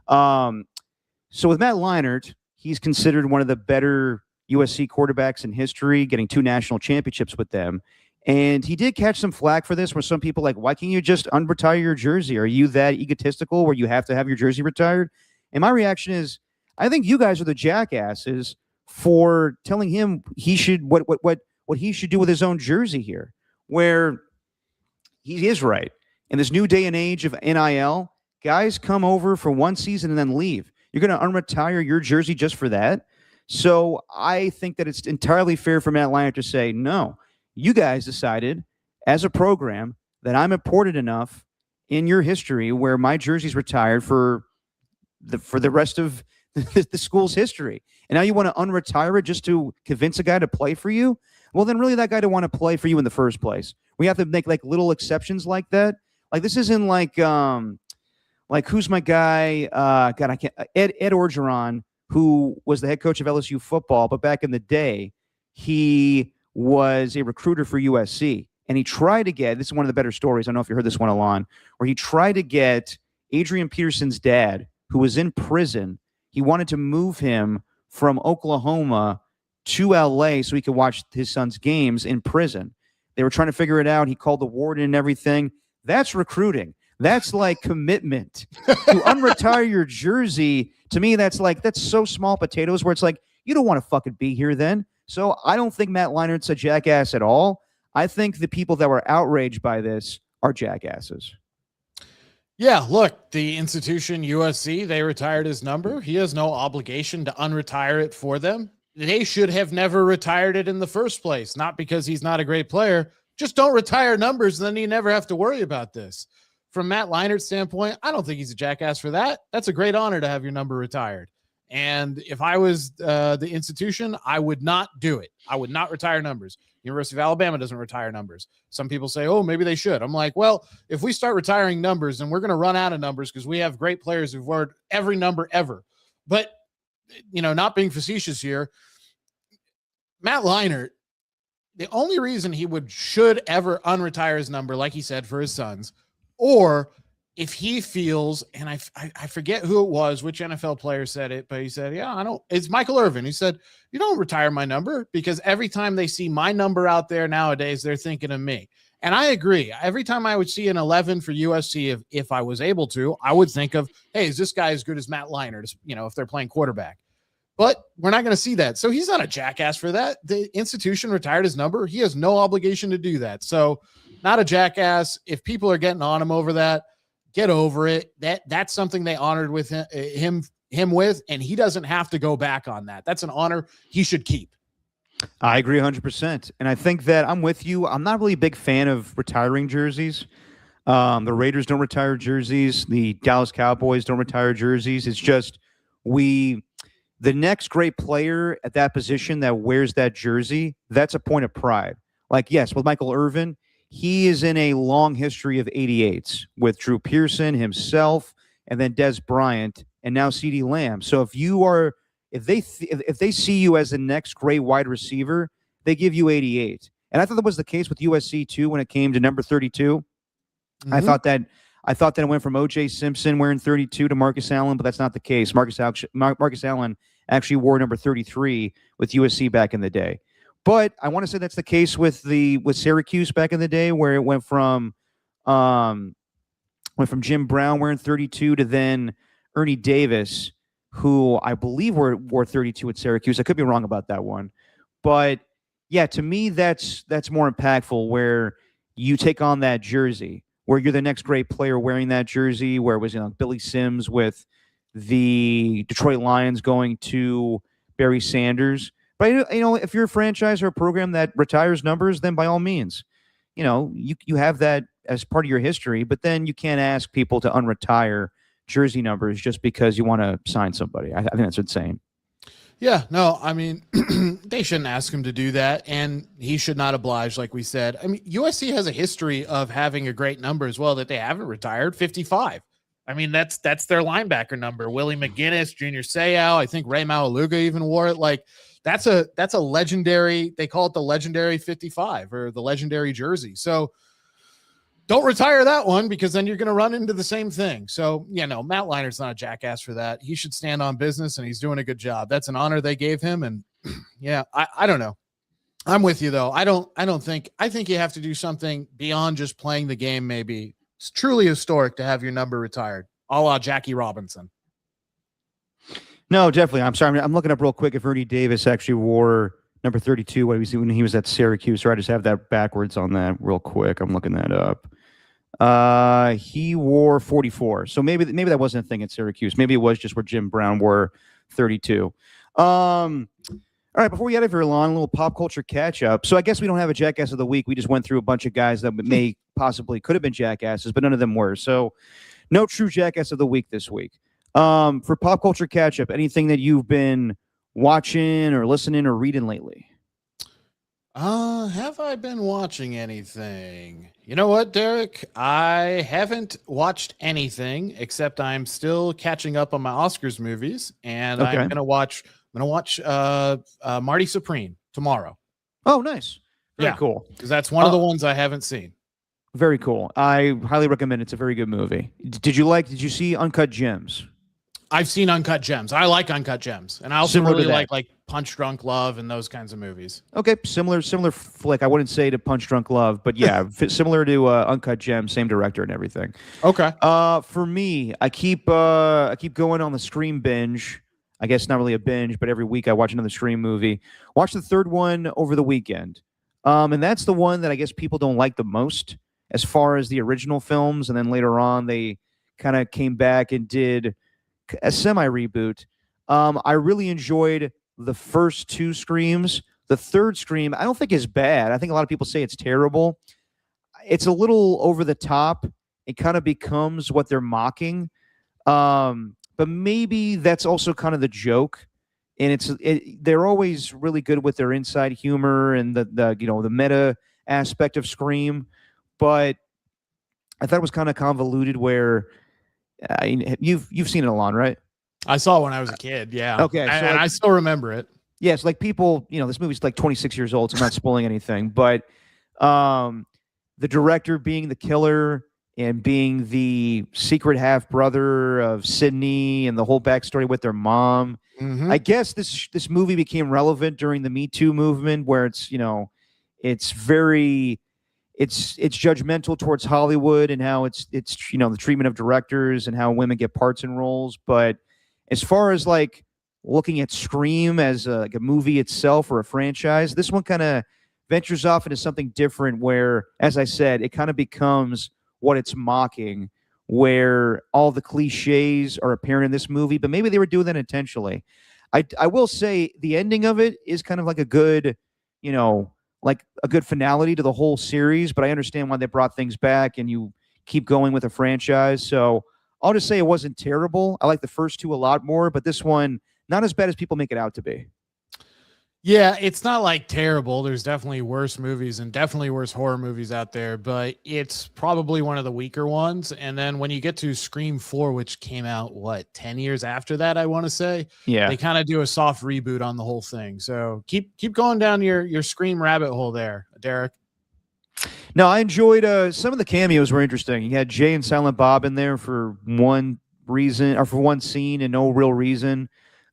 So with Matt Leinart, he's considered one of the better USC quarterbacks in history, getting 2 national championships with them. And he did catch some flack for this, where some people like, why can't you just unretire your jersey? Are you that egotistical where you have to have your jersey retired? And my reaction is, I think you guys are the jackasses for telling him he should what he should do with his own jersey here, where he is right. In this new day and age of NIL, guys come over for one season and then leave. You're going to unretire your jersey just for that? So I think that it's entirely fair for Matt Leinart to say, no, you guys decided as a program that I'm important enough in your history where my jersey's retired for the rest of the school's history. And now you want to unretire it just to convince a guy to play for you? Well, then really that guy to want to play for you in the first place. We have to make like little exceptions like that. Like this isn't like who's my guy? God, I can't. Ed Orgeron, who was the head coach of LSU football, but back in the day, he was a recruiter for USC. And he tried to get, this is one of the better stories, I don't know if you heard this one, Alon, where he tried to get Adrian Peterson's dad, who was in prison. He wanted to move him from Oklahoma to LA so he could watch his son's games in prison. They were trying to figure it out. He called the warden and everything. That's recruiting. That's like commitment. To unretire your jersey, to me, that's so small potatoes where it's like, you don't want to fucking be here then. So I don't think Matt Leinart's a jackass at all. I think the people that were outraged by this are jackasses. Yeah, look, the institution USC, they retired his number. He has no obligation to unretire it for them. They should have never retired it in the first place, not because he's not a great player. Just don't retire numbers, and then you never have to worry about this. From Matt Leinart's standpoint, I don't think he's a jackass for that. That's a great honor to have your number retired. And if I was the institution, I would not do it. I would not retire numbers. University of Alabama doesn't retire numbers. Some people say, oh, maybe they should. I'm like, well, if we start retiring numbers, then we're going to run out of numbers because we have great players who've worn every number ever. But, not being facetious here, Matt Leinart, the only reason he should ever unretire his number, like he said, for his sons, or if he feels, and I forget who it was, which NFL player said it, but he said, yeah, I don't, it's Michael Irvin. He said, you don't retire my number because every time they see my number out there nowadays, they're thinking of me. And I agree. Every time I would see an 11 for USC, if I was able to, I would think of, hey, is this guy as good as Matt Leinart, if they're playing quarterback? But we're not going to see that. So he's not a jackass for that. The institution retired his number. He has no obligation to do that. So not a jackass. If people are getting on him over that, get over it. That's something they honored with him with, and he doesn't have to go back on that. That's an honor he should keep. I agree 100%. And I think that I'm with you. I'm not really a big fan of retiring jerseys. The Raiders don't retire jerseys. The Dallas Cowboys don't retire jerseys. It's just the next great player at that position that wears that jersey, that's a point of pride. Like, yes, with Michael Irvin, he is in a long history of 88s with Drew Pearson himself, and then Des Bryant, and now CeeDee Lamb. So if they see you as the next great wide receiver, they give you 88. And I thought that was the case with USC too when it came to number 32. Mm-hmm. I thought that it went from O.J. Simpson wearing 32 to Marcus Allen, but that's not the case. Marcus Allen actually wore number 33 with USC back in the day. But I want to say that's the case with Syracuse back in the day, where it went from Jim Brown wearing 32 to then Ernie Davis, who I believe wore 32 at Syracuse. I could be wrong about that one. But yeah, to me, that's more impactful, where you take on that jersey, where you're the next great player wearing that jersey, where it was Billy Sims with the Detroit Lions going to Barry Sanders. But if you're a franchise or a program that retires numbers, then by all means, you have that as part of your history. But then you can't ask people to unretire jersey numbers just because you want to sign somebody. I think that's insane. Yeah, no, I mean, they shouldn't ask him to do that, and he should not oblige, like we said. I mean, USC has a history of having a great number as well that they haven't retired, 55. I mean, that's their linebacker number. Willie McGinnis, Junior Seau, I think Ray Maualuga even wore it. Like, that's a legendary, they call it the legendary 55 or the legendary jersey. So don't retire that one, because then you're going to run into the same thing. So, Matt Leiner's not a jackass for that. He should stand on business, and he's doing a good job. That's an honor they gave him. And I don't know. I'm with you though. I think you have to do something beyond just playing the game. Maybe it's truly historic to have your number retired, a la Jackie Robinson. No, definitely. I'm sorry. I'm looking up real quick if Ernie Davis actually wore number 32 when he was at Syracuse. Or I just have that backwards on that real quick. I'm looking that up. He wore 44. So maybe that wasn't a thing at Syracuse. Maybe it was just where Jim Brown wore 32. All right, before we get out of here, Lon, a little pop culture catch up. So I guess we don't have a jackass of the week. We just went through a bunch of guys that could have been jackasses, but none of them were. So no true jackass of the week this week. For pop culture catch up, anything that you've been watching or listening or reading lately? Have I been watching anything? You know what, Derek? I haven't watched anything, except I'm still catching up on my Oscars movies, and Okay. I'm gonna watch Marty Supreme tomorrow. Oh, nice. Very Yeah. cool. Because that's one of the ones I haven't seen. Very cool. I highly recommend it. It's a very good movie. Did you see Uncut Gems? I've seen Uncut Gems. I like Uncut Gems, and I also Similar to really that. like Punch Drunk Love and those kinds of movies. Okay, similar flick. I wouldn't say to Punch Drunk Love, but yeah, similar to Uncut Gems, same director and everything. Okay. For me, I keep going on the Scream binge. I guess not really a binge, but every week I watch another Scream movie. Watch the third one over the weekend, and that's the one that I guess people don't like the most as far as the original films. And then later on, they kind of came back and did a semi reboot. I really enjoyed the first two Screams. The third Scream, I don't think is bad. I think a lot of people say it's terrible. It's a little over the top. It kind of becomes what they're mocking. But maybe that's also kind of the joke. And they're always really good with their inside humor and the meta aspect of Scream. But I thought it was kind of convoluted where you've seen it, Alon, right? I saw it when I was a kid. Yeah. Okay. And I still remember it. Yes, like people, this movie's like 26 years old, so I'm not spoiling anything. But the director being the killer and being the secret half brother of Sydney and the whole backstory with their mom. Mhm. I guess this movie became relevant during the Me Too movement, where it's judgmental towards Hollywood and how it's the treatment of directors and how women get parts and roles. But as far as like looking at Scream as a movie itself or a franchise, this one kind of ventures off into something different where, as I said, it kind of becomes what it's mocking, where all the cliches are apparent in this movie, but maybe they were doing that intentionally. I will say the ending of it is kind of like a good, like a good finality to the whole series, but I understand why they brought things back and you keep going with a franchise. So I'll just say it wasn't terrible. I like the first two a lot more, but this one, not as bad as people make it out to be. Yeah, it's not like terrible. There's definitely worse movies and definitely worse horror movies out there, but it's probably one of the weaker ones. And then when you get to Scream 4, which came out, 10 years after that, I want to say, Yeah, they kind of do a soft reboot on the whole thing. So keep going down your Scream rabbit hole there, Derek. No, I enjoyed some of the cameos were interesting. You had Jay and Silent Bob in there for one reason or for one scene and no real reason.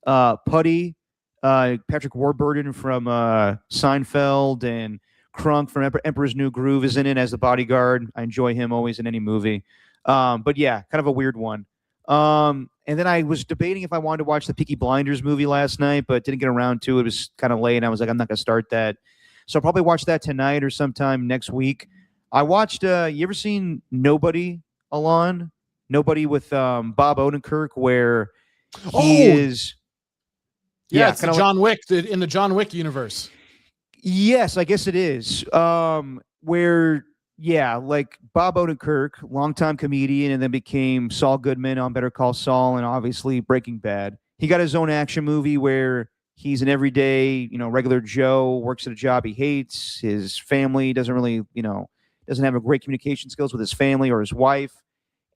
Putty, Patrick Warburton from Seinfeld, and Crunk from Emperor's New Groove is in it as the bodyguard. I enjoy him always in any movie. But yeah, kind of a weird one. And then I was debating if I wanted to watch the Peaky Blinders movie last night, but didn't get around to it. It was kind of late, and I was like, I'm not going to start that. So I'll probably watch that tonight or sometime next week. I watched, you ever seen Nobody, Alon? Nobody with Bob Odenkirk, where He is. Yeah, it's the kinda John Wick in the John Wick universe. Yes, I guess it is. Where like Bob Odenkirk, longtime comedian, and then became Saul Goodman on Better Call Saul, and obviously Breaking Bad. He got his own action movie where he's an everyday, regular Joe, works at a job he hates. His family doesn't really, doesn't have a great communication skills with his family or his wife.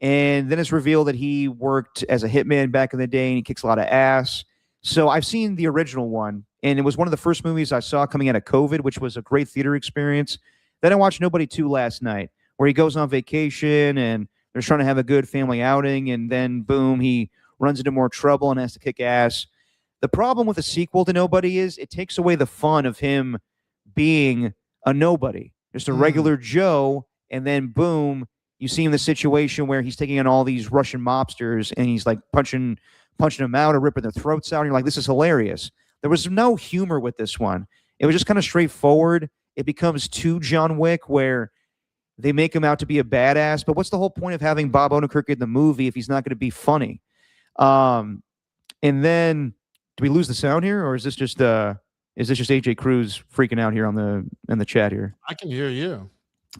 And then it's revealed that he worked as a hitman back in the day, and he kicks a lot of ass. So I've seen the original one, and it was one of the first movies I saw coming out of COVID, which was a great theater experience. Then I watched Nobody 2 last night, where he goes on vacation and they're trying to have a good family outing, and then boom, he runs into more trouble and has to kick ass. The problem with a sequel to Nobody is it takes away the fun of him being a nobody, just a regular Joe, and then boom, you see him in the situation where he's taking on all these Russian mobsters and he's like punching them out or ripping their throats out. And you're like, this is hilarious. There was no humor with this one. It was just kind of straightforward. It becomes too John Wick where they make him out to be a badass. But what's the whole point of having Bob Odenkirk in the movie if he's not going to be funny? And then, do we lose the sound here, or is this just AJ Cruz freaking out here in the chat here? I can hear you.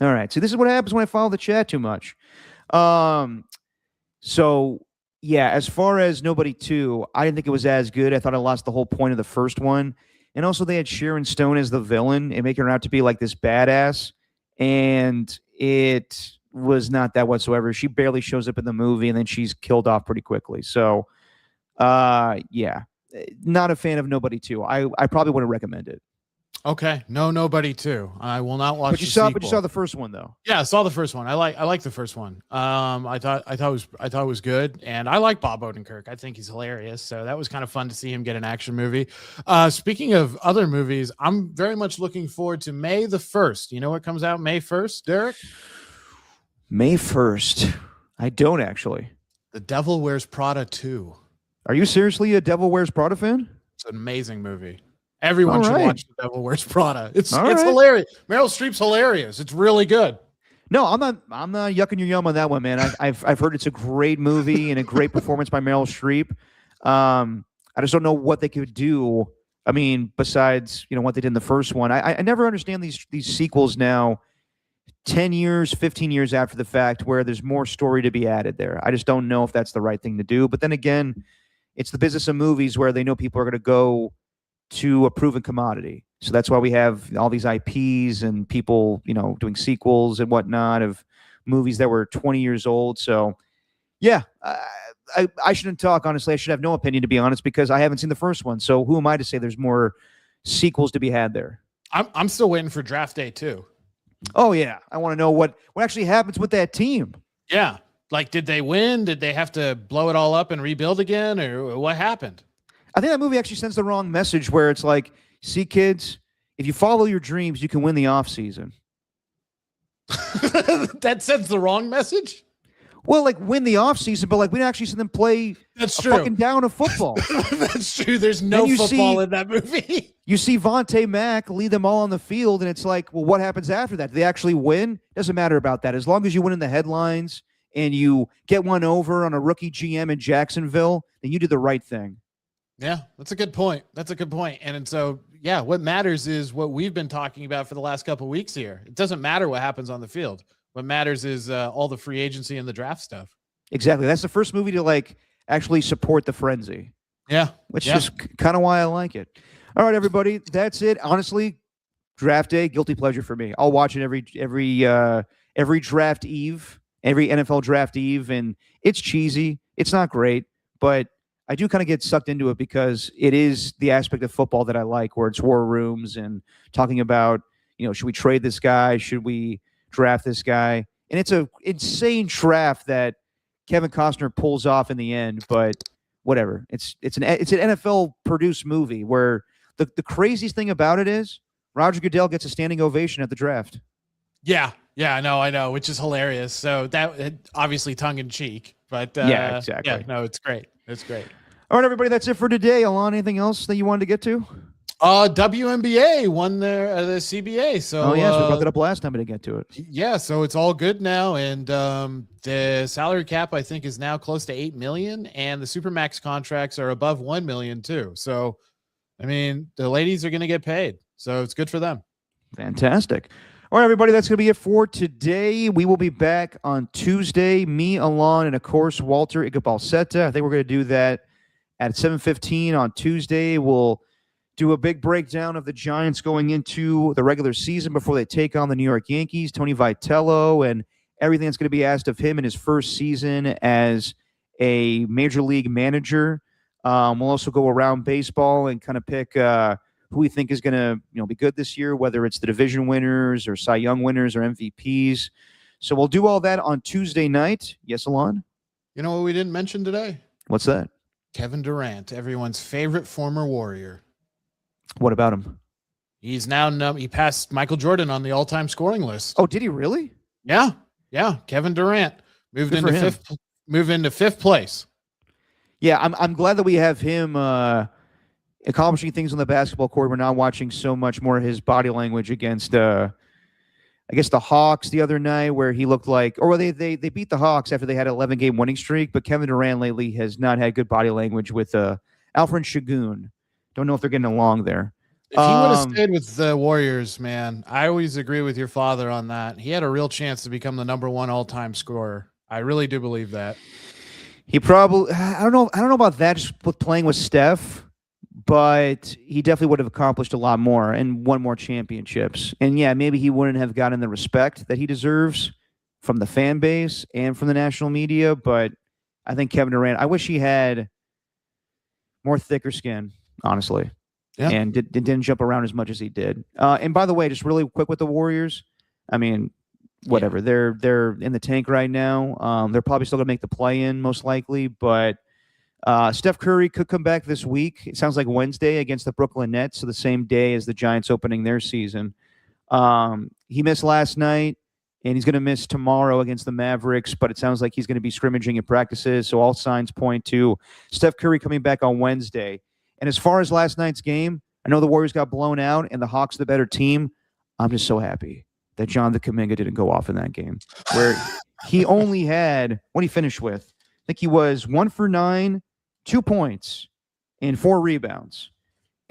All right. See, this is what happens when I follow the chat too much. So yeah, as far as Nobody 2, I didn't think it was as good. I thought I lost the whole point of the first one. And also they had Sharon Stone as the villain and making her out to be like this badass. And it was not that whatsoever. She barely shows up in the movie, and then she's killed off pretty quickly. So, yeah, not a fan of Nobody 2. I probably wouldn't recommend it. Okay, Nobody 2. I will not watch. But you saw the first one though. Yeah, I saw the first one. I like the first one. I thought it was good, and I like Bob Odenkirk. I think he's hilarious. So that was kind of fun to see him get an action movie. Speaking of other movies, I'm very much looking forward to May the 1st. You know what comes out May 1st, Derek? May 1st. I don't actually. The Devil Wears Prada 2. Are you seriously a Devil Wears Prada fan? It's an amazing movie. Everyone should watch The Devil Wears Prada. It's right. hilarious. Meryl Streep's hilarious. It's really good. No, I'm not yucking your yum on that one, man. I've heard it's a great movie and a great performance by Meryl Streep. I just don't know what they could do. I mean, besides what they did in the first one. I never understand these sequels now, 10 years, 15 years after the fact, where there's more story to be added there. I just don't know if that's the right thing to do. But then again, it's the business of movies where they know people are going to go to a proven commodity. So that's why we have all these IPs and people, doing sequels and whatnot of movies that were 20 years old. So yeah, I shouldn't talk, honestly. I should have no opinion, to be honest, because I haven't seen the first one. So who am I to say there's more sequels to be had there? I'm still waiting for Draft Day 2. Oh yeah. I want to know what actually happens with that team. Yeah. Like, did they win? Did they have to blow it all up and rebuild again? Or what happened? I think that movie actually sends the wrong message where it's like, see, kids, if you follow your dreams, you can win the offseason. That sends the wrong message? Well, like win the offseason, but like we didn't actually see them play fucking down of football. That's true. There's no football in that movie. You see Vontae Mack lead them all on the field, and it's like, well, what happens after that? Do they actually win? Doesn't matter about that. As long as you win in the headlines and you get one over on a rookie GM in Jacksonville, then you did the right thing. Yeah, that's a good point. And so, yeah, what matters is what we've been talking about for the last couple of weeks here. It doesn't matter what happens on the field. What matters is all the free agency and the draft stuff. Exactly. That's the first movie to actually support the frenzy. Yeah. Which is kind of why I like it. All right, everybody. That's it. Honestly, draft day, guilty pleasure for me. I'll watch it every draft eve, every NFL draft eve, and it's cheesy. It's not great, but I do kind of get sucked into it because it is the aspect of football that I like, where it's war rooms and talking about, should we trade this guy? Should we draft this guy? And it's an insane draft that Kevin Costner pulls off in the end, but whatever. It's an NFL produced movie where the craziest thing about it is Roger Goodell gets a standing ovation at the draft. Yeah, I know, which is hilarious. So that obviously tongue in cheek, but yeah, exactly. Yeah, no, it's great. It's great. All right, everybody, that's it for today. Alon, anything else that you wanted to get to? WNBA won the CBA. So we brought that up last time. I didn't get to it. Yeah, so it's all good now, and the salary cap I think is now close to $8 million, and the supermax contracts are above $1 million too. So, I mean, the ladies are going to get paid, so it's good for them. Fantastic. All right, everybody, that's going to be it for today. We will be back on Tuesday. Me, Alon, and of course Walter Igubalseta. I think we're going to do that at 7:15 on Tuesday. We'll do a big breakdown of the Giants going into the regular season before they take on the New York Yankees, Tony Vitello, and everything that's going to be asked of him in his first season as a major league manager. We'll also go around baseball and kind of pick who we think is going to be good this year, whether it's the division winners or Cy Young winners or MVPs. So we'll do all that on Tuesday night. Yes, Alon? You know what we didn't mention today? What's that? Kevin Durant, everyone's favorite former Warrior. What about him? He's now he passed Michael Jordan on the all-time scoring list. Oh, did he really? Yeah. Kevin Durant moved into fifth place. Yeah, I'm glad that we have him accomplishing things on the basketball court. We're now watching so much more of his body language against I guess the Hawks the other night, where he looked like, or they beat the Hawks after they had an 11-game winning streak. But Kevin Durant lately has not had good body language with Alfred Şengün. Don't know if they're getting along there. If he would have stayed with the Warriors, man, I always agree with your father on that. He had a real chance to become the #1 all-time scorer. I really do believe that. He probably, I don't know about that, just with playing with Steph, but he definitely would have accomplished a lot more and won more championships. And yeah, maybe he wouldn't have gotten the respect that he deserves from the fan base and from the national media. But I think Kevin Durant, I wish he had more thicker skin, honestly. Yeah. And didn't jump around as much as he did. And by the way, just really quick with the Warriors, I mean, whatever. Yeah. They're in the tank right now. They're probably still going to make the play-in most likely, but Steph Curry could come back this week. It sounds like Wednesday against the Brooklyn Nets, so the same day as the Giants opening their season. He missed last night, and he's going to miss tomorrow against the Mavericks, but it sounds like he's going to be scrimmaging in practices, so all signs point to Steph Curry coming back on Wednesday. And as far as last night's game, I know the Warriors got blown out and the Hawks the better team. I'm just so happy that Jonathan Kuminga didn't go off in that game, where he only had, what did he finish with? I think he was 1 for 9, 2 points, and 4 rebounds.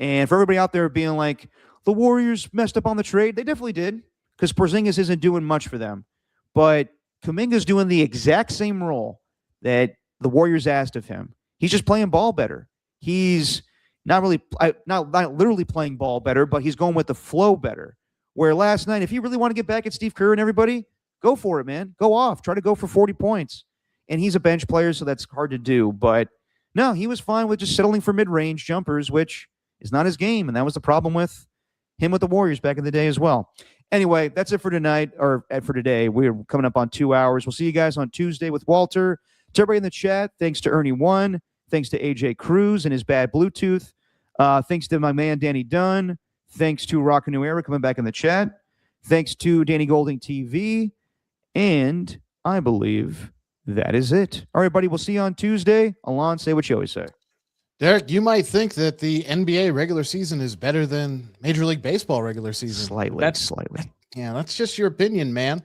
And for everybody out there being like, the Warriors messed up on the trade, they definitely did, because Porzingis isn't doing much for them. But Kuminga's doing the exact same role that the Warriors asked of him. He's just playing ball better. He's not literally playing ball better, but he's going with the flow better. Where last night, if you really want to get back at Steve Kerr and everybody, go for it, man. Go off. Try to go for 40 points. And he's a bench player, so that's hard to do. But no, he was fine with just settling for mid-range jumpers, which is not his game. And that was the problem with him with the Warriors back in the day as well. Anyway, that's it for tonight, or for today. We're coming up on 2 hours. We'll see you guys on Tuesday with Walter. To everybody in the chat, thanks to Ernie1. Thanks to AJ Cruz and his bad Bluetooth. Thanks to my man, Danny Dunn. Thanks to Rock New Era coming back in the chat. Thanks to Danny Golding TV. And I believe that is it. All right, buddy, we'll see you on Tuesday. Alon, say what you always say. Derek, you might think that the NBA regular season is better than Major League Baseball regular season. Slightly. Yeah, that's just your opinion, man.